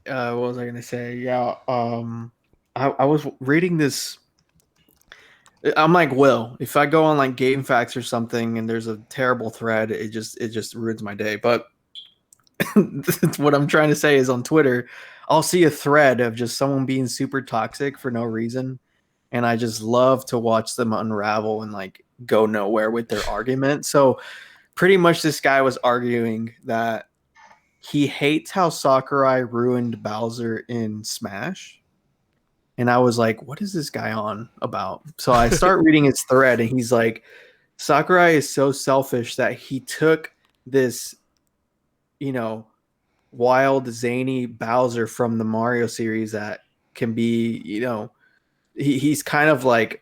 what was I gonna say? Yeah, I was reading this. I'm like, Will, if I go on like GameFAQs or something and there's a terrible thread, it just ruins my day. But what I'm trying to say is on Twitter, I'll see a thread of just someone being super toxic for no reason, and I just love to watch them unravel and like go nowhere with their argument. So pretty much this guy was arguing that he hates how Sakurai ruined Bowser in Smash. And I was like, what is this guy on about? So I start reading his thread, and he's like, Sakurai is so selfish that he took this, wild, zany Bowser from the Mario series that can be, he's kind of like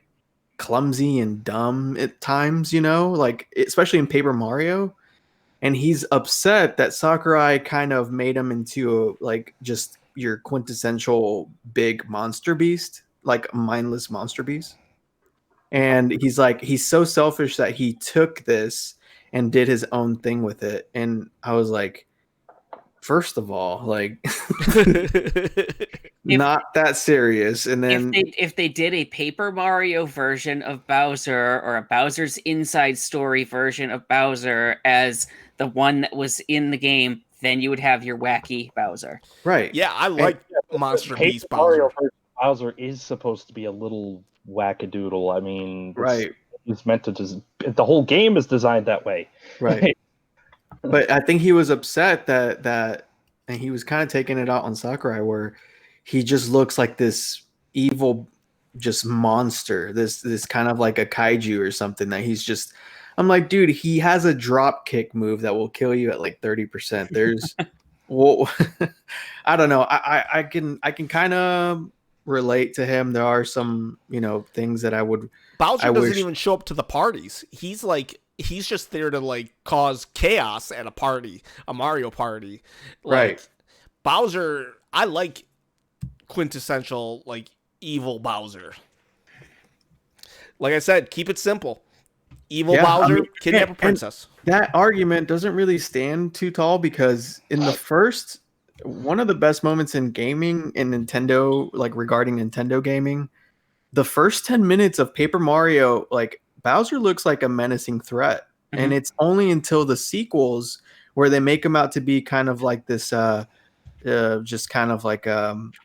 clumsy and dumb at times, like especially in Paper Mario. And he's upset that Sakurai kind of made him into like just your quintessential big monster beast, like a mindless monster beast. And he's like, he's so selfish that he took this and did his own thing with it. And I was like, first of all, like not that serious. And then if they did a Paper Mario version of Bowser, or a Bowser's Inside Story version of Bowser as the one that was in the game, then you would have your wacky Bowser. Right. Yeah, I like Monster Beast Mario Bowser. Bowser is supposed to be a little wackadoodle. I mean, right. It's meant to just, the whole game is designed that way. Right. But I think he was upset that and he was kind of taking it out on Sakurai, where he just looks like this evil just monster, this kind of like a kaiju or something, that he's just, I'm like, dude, he has a drop kick move that will kill you at like 30%. There's well, I don't know. I can kind of relate to him. There are some, things that Bowser doesn't even show up to the parties. He's just there to like cause chaos at a Mario party. Right. Bowser, I like quintessential like evil Bowser. Like I said, keep it simple. Evil Bowser, kidnap a princess. That argument doesn't really stand too tall, because in the first, one of the best moments in gaming in Nintendo, like regarding Nintendo gaming, the first 10 minutes of Paper Mario, like Bowser looks like a menacing threat. Mm-hmm. And it's only until the sequels where they make him out to be kind of like this, just kind of like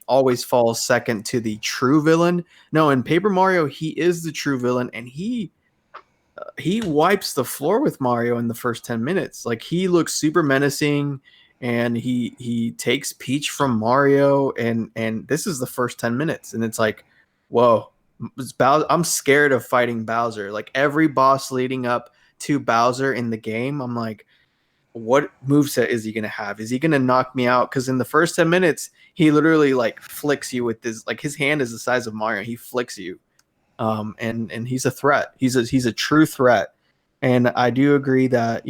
always falls second to the true villain. No, in Paper Mario, he is the true villain, and he wipes the floor with Mario in the first 10 minutes. Like, he looks super menacing, and he takes Peach from Mario, and this is the first 10 minutes, and it's like, whoa, I'm scared of fighting Bowser. Like, every boss leading up to Bowser in the game, I'm like, what moveset is he going to have? Is he going to knock me out? Because in the first 10 minutes, he literally like flicks you with his, like, his hand is the size of Mario. He flicks you. And he's a threat. He's a true threat. And I do agree that,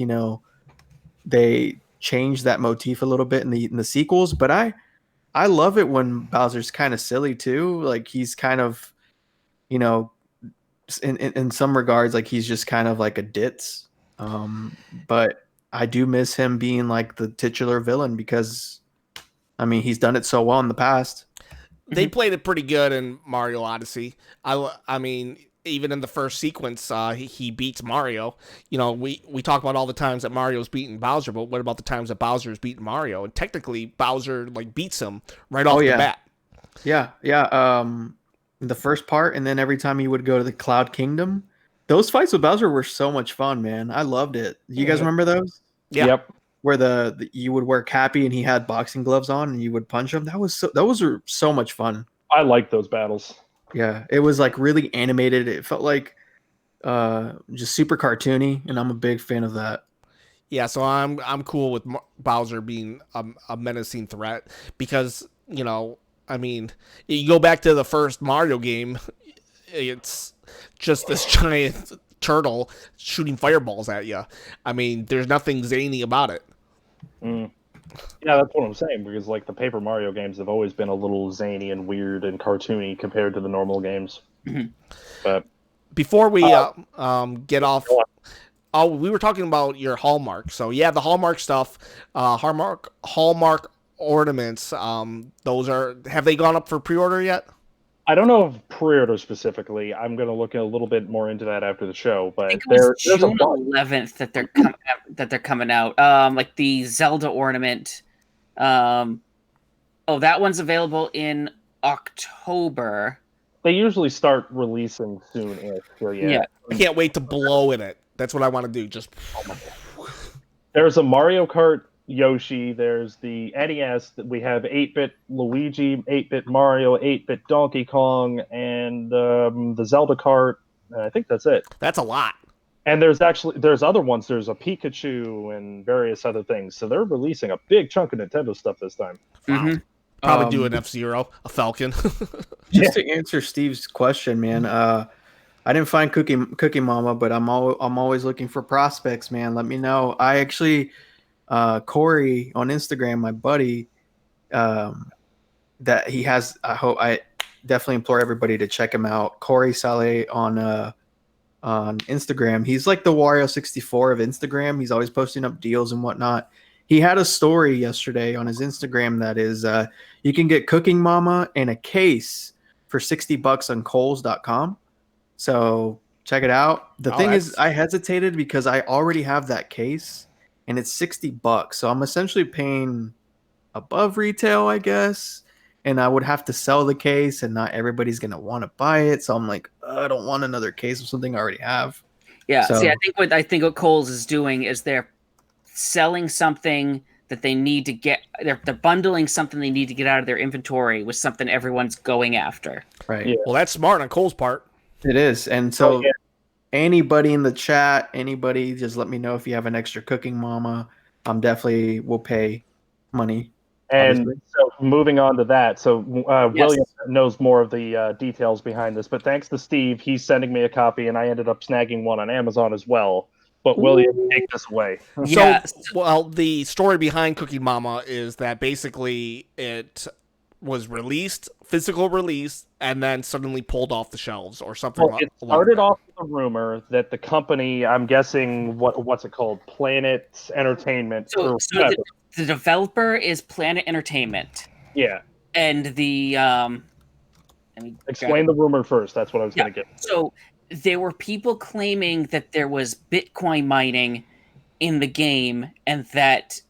they changed that motif a little bit in the sequels, but I love it when Bowser's kind of silly too. Like, he's kind of, in some regards, like, he's just kind of like a ditz. But I do miss him being like the titular villain, because I mean, he's done it so well in the past. They played it pretty good in Mario Odyssey. I mean, even in the first sequence, he beats Mario. You know, we talk about all the times that Mario's beaten Bowser, but what about the times that Bowser's beaten Mario? And technically, Bowser like beats him right off the bat. Yeah. The first part, and then every time he would go to the Cloud Kingdom, those fights with Bowser were so much fun, man. I loved it. You guys remember those? Yeah. Yep. Where the you would wear Cappy and he had boxing gloves on and you would punch him. Those were so much fun. I like those battles. Yeah, it was like really animated. It felt like just super cartoony, and I'm a big fan of that. Yeah, so I'm cool with Bowser being a menacing threat because, you know, I mean, you go back to the first Mario game, it's just this giant turtle shooting fireballs at you. I mean, there's nothing zany about it. Mm. Yeah, that's what I'm saying, because like the Paper Mario games have always been a little zany and weird and cartoony compared to the normal games. But before we get off, we were talking about your Hallmark. So yeah, the Hallmark stuff, Hallmark ornaments. Those have they gone up for pre-order yet? I don't know if pre-order specifically. I'm going to look a little bit more into that after the show. But I think it was June 11th that they're coming out. Like the Zelda ornament. That one's available in October. They usually start releasing soon. So yeah. I can't wait to blow in it. That's what I want to do. Just there's a Mario Kart Yoshi, there's the NES, we have 8-bit Luigi, 8-bit Mario, 8-bit Donkey Kong, and the Zelda Kart. I think that's it. That's a lot. And there's other ones. There's a Pikachu and various other things. So they're releasing a big chunk of Nintendo stuff this time. Wow. Mm-hmm. Probably do an F-Zero, a Falcon. Just to answer Steve's question, man, I didn't find Cookie Mama, but I'm always looking for prospects, man. Let me know. I actually... Corey on Instagram, my buddy, that he has. I definitely implore everybody to check him out. Corey Saleh on Instagram. He's like the Wario64 of Instagram. He's always posting up deals and whatnot. He had a story yesterday on his Instagram that is you can get Cooking Mama in a case for $60 on Kohl's.com. So check it out. The thing is, I hesitated because I already have that case. And it's $60, so I'm essentially paying above retail, I guess. And I would have to sell the case, and not everybody's gonna want to buy it. So I'm like, I don't want another case of something I already have. Yeah. So, see, I think what Kohl's is doing is they're selling something that they need to get. They're bundling something they need to get out of their inventory with something everyone's going after. Right. Yeah. Well, that's smart on Kohl's part. It is, and so. Anybody in the chat, anybody, just let me know if you have an extra Cooking Mama. Definitely will pay money. And obviously. So moving on to that. So William knows more of the details behind this, but thanks to Steve, he's sending me a copy, and I ended up snagging one on Amazon as well. But William, take this away. Well, the story behind Cooking Mama is that basically it was released, physical release, and then suddenly pulled off the shelves or something. Well, it started off with a rumor that the company, I'm guessing, what's it called? Planet Entertainment. So the developer is Planet Entertainment. Yeah. And the explain the rumor first. That's what I was going to get. So there were people claiming that there was Bitcoin mining in the game, and that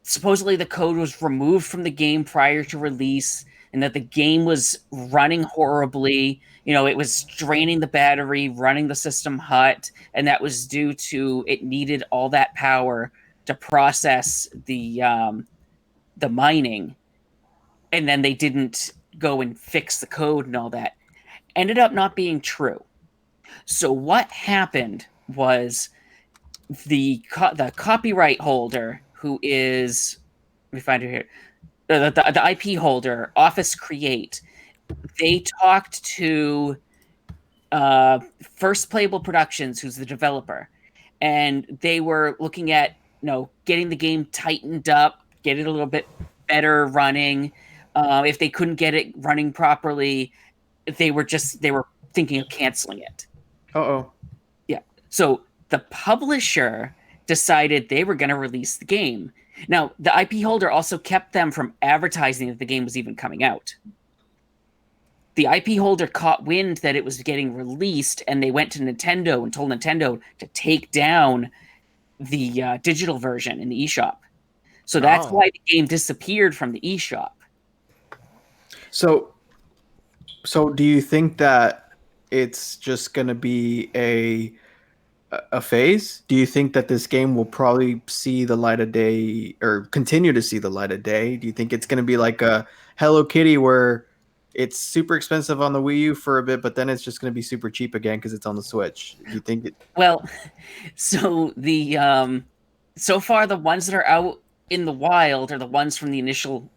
supposedly the code was removed from the game prior to release, and that the game was running horribly. You know, it was draining the battery, running the system hot, and that was due to it needed all that power to process the mining. And then they didn't go and fix the code and all that. Ended up not being true. So what happened was the copyright holder, who is, let me find it here, the IP holder, Office Create, they talked to First Playable Productions, who's the developer, and they were looking at, getting the game tightened up, get it a little bit better running. If they couldn't get it running properly, they were thinking of canceling it. Uh-oh. Yeah. So the publisher decided they were going to release the game. Now, the IP holder also kept them from advertising that the game was even coming out. the IP holder caught wind that it was getting released, and they went to Nintendo and told Nintendo to take down the digital version in the eShop. So that's Oh. why the game disappeared from the eShop. So do you think that it's just going to be a phase? Do you think that this game will probably see the light of day or continue to see the light of day? Do you think it's going to be like a Hello Kitty where it's super expensive on the Wii U for a bit, but then it's just going to be super cheap again because it's on the Switch? Do you think it? Well, so so far the ones that are out in the wild are the ones from the initial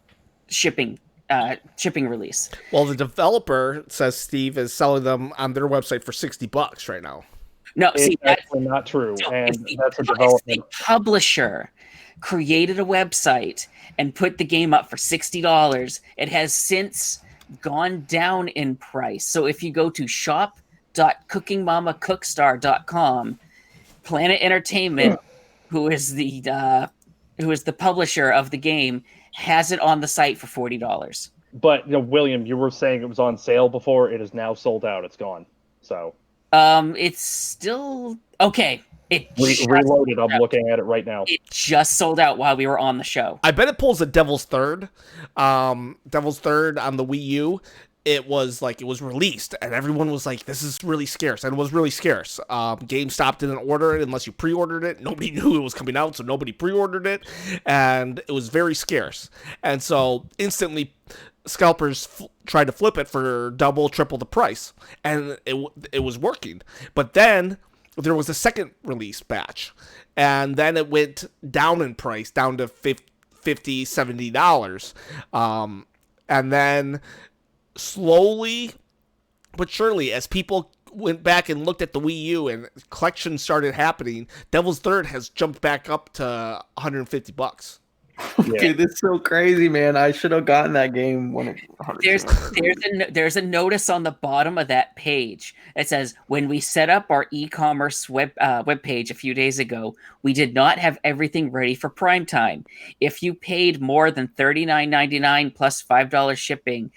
shipping release. Well, the developer says Steve is selling them on their website for $60 right now. No, see, It's that's actually not true, so and if that's a if development. the publisher created a website and put the game up for $60, it has since gone down in price. So if you go to shop.cookingmamacookstar.com, Planet Entertainment, who is the publisher of the game, has it on the site for $40. But William, you were saying it was on sale before. It is now sold out. It's gone. So It's still okay. It just reloaded. I'm sold out. looking at it right now. It just sold out while we were on the show. I bet it pulls a Devil's Third. Devil's Third on the Wii U. It was released, and everyone was like, "This is really scarce," and it was really scarce. GameStop didn't order it unless you pre-ordered it. Nobody knew it was coming out, so nobody pre-ordered it, and it was very scarce. And so instantly, scalpers tried to flip it for double, triple the price, and it was working. But then there was a second release batch, and then it went down in price, down to $50, $70, and then slowly but surely, as people went back and looked at the Wii U and collections started happening, Devil's Third has jumped back up to $150. Okay, this is so crazy, man. I should have gotten that game when it. There's a notice on the bottom of that page. It says, when we set up our e-commerce web page a few days ago, we did not have everything ready for prime time. If you paid more than $39.99 plus $5 shipping,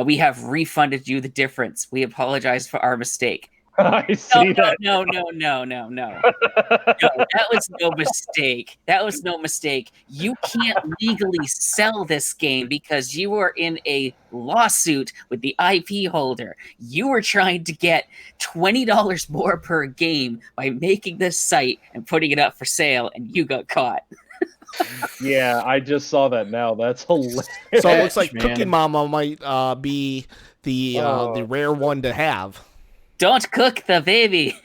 we have refunded you the difference. We apologize for our mistake. I see that. No. No, that was no mistake. That was no mistake. You can't legally sell this game because you were in a lawsuit with the IP holder. You were trying to get $20 more per game by making this site and putting it up for sale, and you got caught. Yeah, I just saw that now. That's hilarious. So it looks like Man. Cookie Mama might be the rare one to have. Don't cook the baby.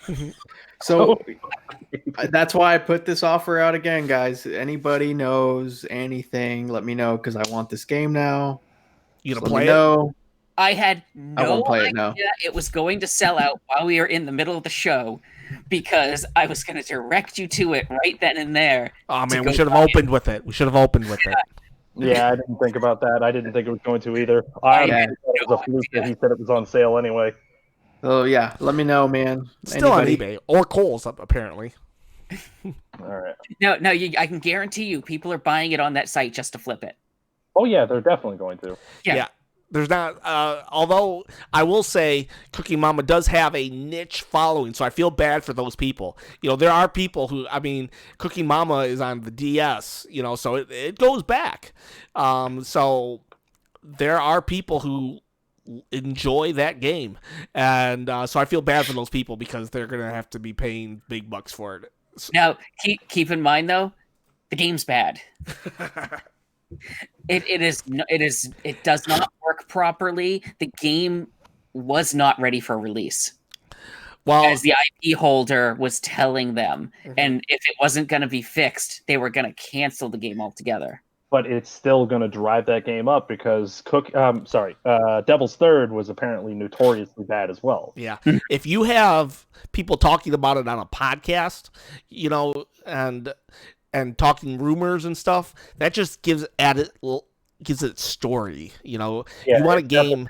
So that's why I put this offer out again, guys. Anybody knows anything, let me know because I want this game now. You Just gonna let me play it? know. I had I no won't play idea it now. it was going to sell out while we were in the middle of the show because I was going to direct you to it right then and there. Oh to man, go we should have buy opened with it. We should have opened with it. Yeah, I didn't think about that. I didn't think it was going to either. I Yeah. thought it was a fluke that he said it was on sale anyway. Oh yeah, let me know, man. It's still Anybody? on eBay or Kohl's apparently. All right. No, I can guarantee you people are buying it on that site just to flip it. Oh yeah, they're definitely going to. Yeah. There's not, although I will say Cookie Mama does have a niche following, so I feel bad for those people. There are people who, Cookie Mama is on the DS, so it goes back. So there are people who enjoy that game, and so I feel bad for those people because they're going to have to be paying big bucks for it. Now, keep in mind though, the game's bad. It does not work properly. The game was not ready for release, Well, as the IP holder was telling them. And if it wasn't going to be fixed, they were going to cancel the game altogether. But it's still going to drive that game up because Devil's Third was apparently notoriously bad as well. yeah. If you have people talking about it on a podcast, and talking rumors and stuff, that just gives it story. You want a game,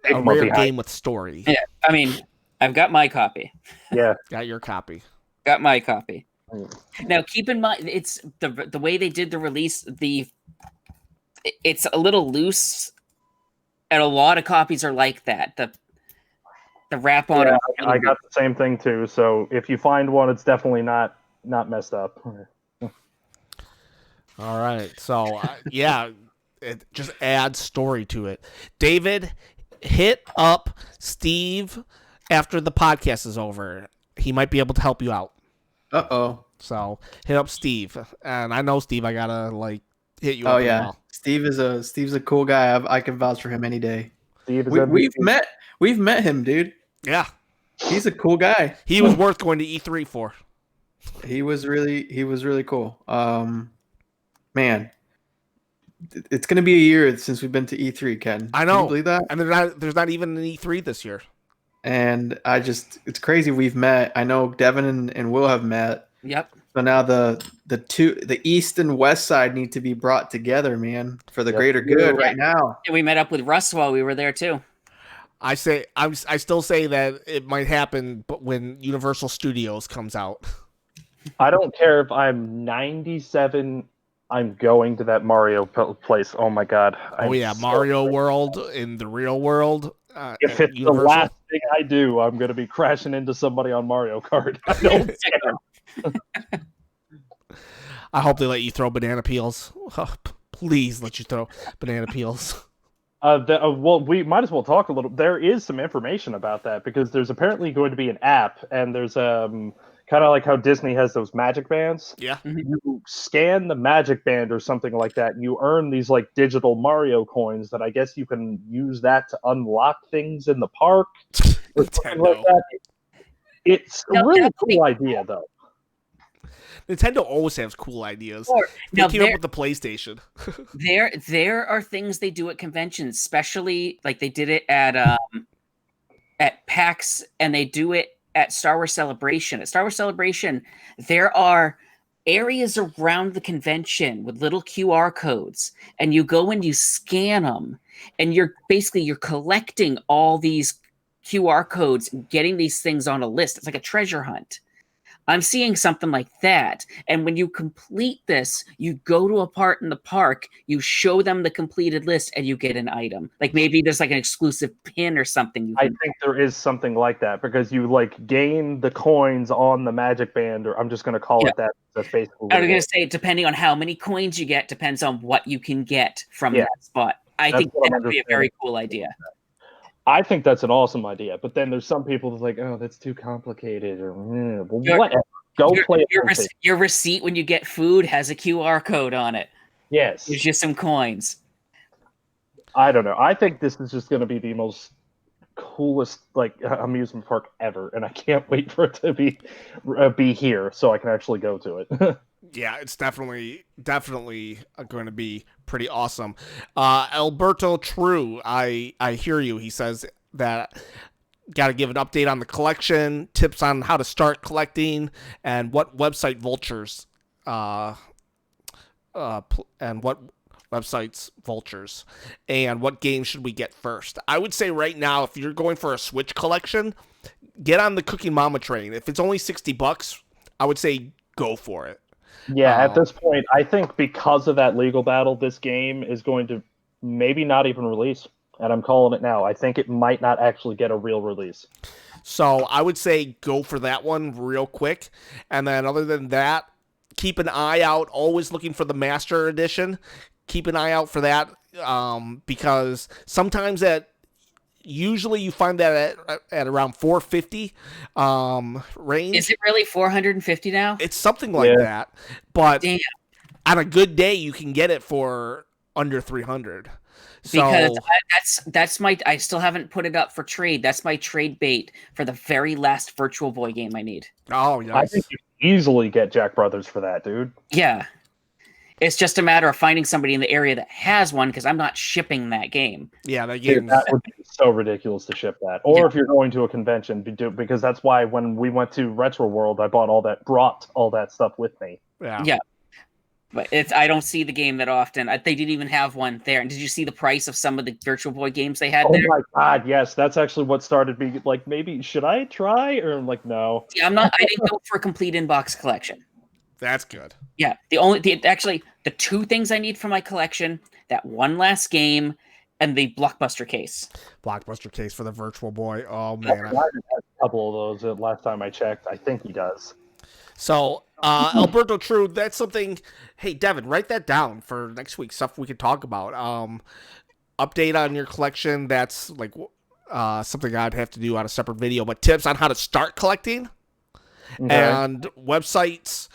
a rare game with story. Yeah, I mean, I've got my copy. Yeah. Got your copy. Got my copy. Now, keep in mind, it's the way they did the release. It's a little loose and a lot of copies are like that. The wrap on Yeah, it. I got the same thing too. So if you find one, it's definitely not messed up. All right. So, yeah, it just adds story to it. David, hit up Steve after the podcast is over. He might be able to help you out. Uh-oh. So, hit up Steve. And I know Steve, I got to hit you Oh up as yeah. well. Steve's a cool guy. I can vouch for him any day. Steve is We've met him, dude. Yeah. He's a cool guy. He was worth going to E3 for. He was really cool. Man, it's gonna be a year since we've been to E3, Ken. I know. Can you believe that? And there's not even an E3 this year. And it's crazy we've met. I know Devin and Will have met. Yep. So now the east and west side need to be brought together, man, for the greater good right now. And we met up with Russ while we were there too. I still say that it might happen, but when Universal Studios comes out. I don't care if I'm 97. I'm going to that Mario place. Oh my god! Mario World in the real world. If it's the last thing I do, I'm going to be crashing into somebody on Mario Kart. I don't care. I hope they let you throw banana peels. Oh, please let you throw banana peels. Well, we might as well talk a little. There is some information about that because there's apparently going to be an app, and there's kind of like how Disney has those magic bands. Yeah. You scan the magic band or something like that, and you earn these digital Mario coins that I guess you can use that to unlock things in the park or something like that. It's a really cool idea, though. Nintendo always has cool ideas. They came up with the PlayStation. there are things they do at conventions, especially like they did it at PAX, and they do it at Star Wars Celebration. At Star Wars Celebration, there are areas around the convention with little QR codes, and you go and you scan them, and you're collecting all these QR codes and getting these things on a list. It's like a treasure hunt. I'm seeing something like that. And when you complete this, you go to a part in the park, you show them the completed list, and you get an item. Like maybe there's an exclusive pin or something. I think there is something like that because you gain the coins on the magic band, or I'm just going to call it that. That's basically I was going to say, depending on how many coins you get, depends on what you can get from that spot. I think that would be a very cool idea. I think that's an awesome idea, but then there's some people that's oh, that's too complicated, or whatever. Play your receipt when you get food has a QR code on it. Yes, gives you some coins. I don't know. I think this is just going to be the most coolest amusement park ever, and I can't wait for it to be here so I can actually go to it. Yeah, it's definitely going to be pretty awesome. Alberto True, I hear you. He says that got to give an update on the collection, tips on how to start collecting, and what website vultures, and what websites vultures, and what games should we get first. I would say right now, if you're going for a Switch collection, get on the Cooking Mama train. If it's only $60, I would say go for it. Yeah, at this point, I think because of that legal battle, this game is going to maybe not even release. And I'm calling it now. I think it might not actually get a real release. So I would say go for that one real quick. And then other than that, keep an eye out. Always looking for the Master Edition. Keep an eye out for that because sometimes usually you find that at around $450 range. Is it really $450 now? It's something like that. But on a good day, you can get it for under $300. Because that's my. I still haven't put it up for trade. That's my trade bait for the very last Virtual Boy game I need. Oh, yes. I think you easily get Jack Brothers for that, dude. Yeah. It's just a matter of finding somebody in the area that has one because I'm not shipping that game. Yeah, that game. That would be so ridiculous to ship that. Or if you're going to a convention, because that's why when we went to Retro World, I brought all that stuff with me. Yeah. But I don't see the game that often. They didn't even have one there. And did you see the price of some of the Virtual Boy games they had there? Oh my god, yes. That's actually what started me maybe should I try? Or no. See, I didn't go for a complete inbox collection. That's good. Yeah. The two things I need for my collection, that one last game, and the Blockbuster case. Blockbuster case for the Virtual Boy. Oh Yeah, man. Ryan has a couple of those. Last time I checked, I think he does. So, Alberto True, that's something. Hey, Devin, write that down for next week. Stuff we can talk about. Update on your collection. That's like something I'd have to do on a separate video. But tips on how to start collecting Okay. and websites.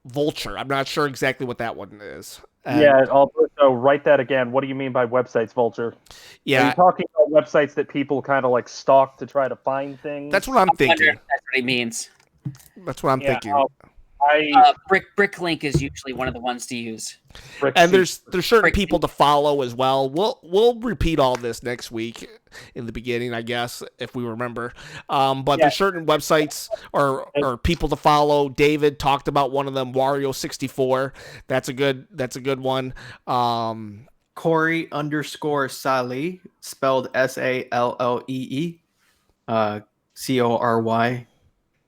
Vulture. I'm not sure exactly what that one is. And, Yeah, Alberto, write that again. What do you mean by websites, Vulture? Are Yeah. you talking about websites that people kind of like stalk to try to find things? That's what I'm I wonder thinking. if that's what he means. That's what I'm Yeah, thinking. Bricklink is usually one of the ones to use. And there's certain Frick. people to follow as well. We'll repeat all this next week in the beginning, I guess, if we remember. But there's certain websites or people to follow. David talked about one of them, Wario64. That's a good one. Corey_Sallee, spelled Sallee,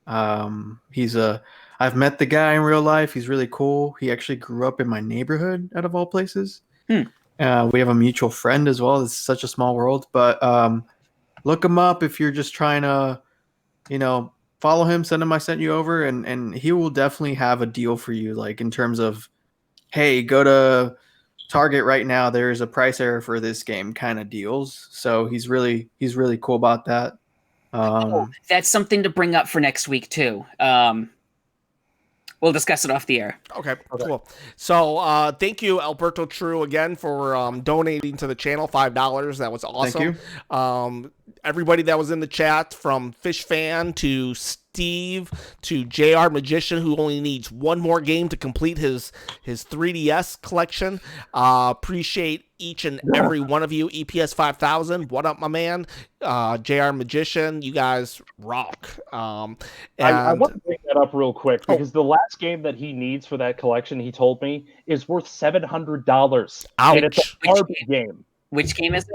Cory. I've met the guy in real life. He's really cool. He actually grew up in my neighborhood, out of all places. We have a mutual friend as well. It's such a small world, but look him up if you're just trying to, follow him, send him I sent you over, and he will definitely have a deal for you, like in terms of, hey, go to Target right now. There's a price error for this game kind of deals. So he's really cool about that. That's something to bring up for next week too. We'll discuss it off the air. Okay, cool. So thank you, Alberto True, again for donating to the channel, $5. That was awesome. Thank you. Everybody that was in the chat, from Fish Fan to Steve to JR Magician, who only needs one more game to complete his 3DS collection. Appreciate each and every one of you. EPS 5000, what up, my man? JR Magician, you guys rock. I want to bring that up real quick because the last game that he needs for that collection, he told me, is worth $700. Ouch. And it's a Barbie game. Which game is it?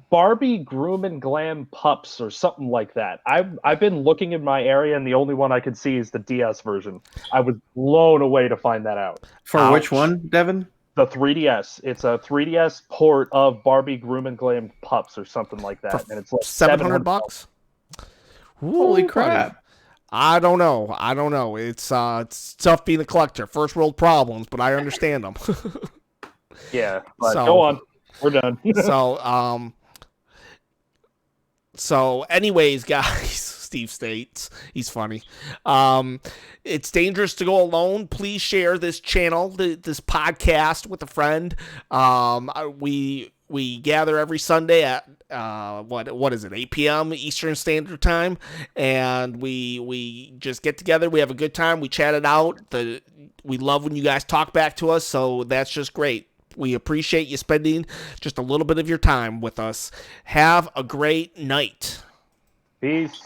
Barbie Groom and Glam Pups or something like that. I've been looking in my area, and the only one I could see is the DS version. I was blown away to find that out. For which one, Devin? The 3DS. It's a 3DS port of Barbie Groom and Glam Pups or something like that, and it's like $700. Holy crap! I don't know. It's tough being a collector. First world problems, but I understand them. Yeah, but So- go on. We're done. So anyways, guys, Steve states, he's funny. It's dangerous to go alone. Please share this channel, this podcast, with a friend. We gather every Sunday at what is it, 8 p.m. Eastern Standard Time, and we just get together. We have a good time. We chat it out. We love when you guys talk back to us, so that's just great. We appreciate you spending just a little bit of your time with us. Have a great night. Peace.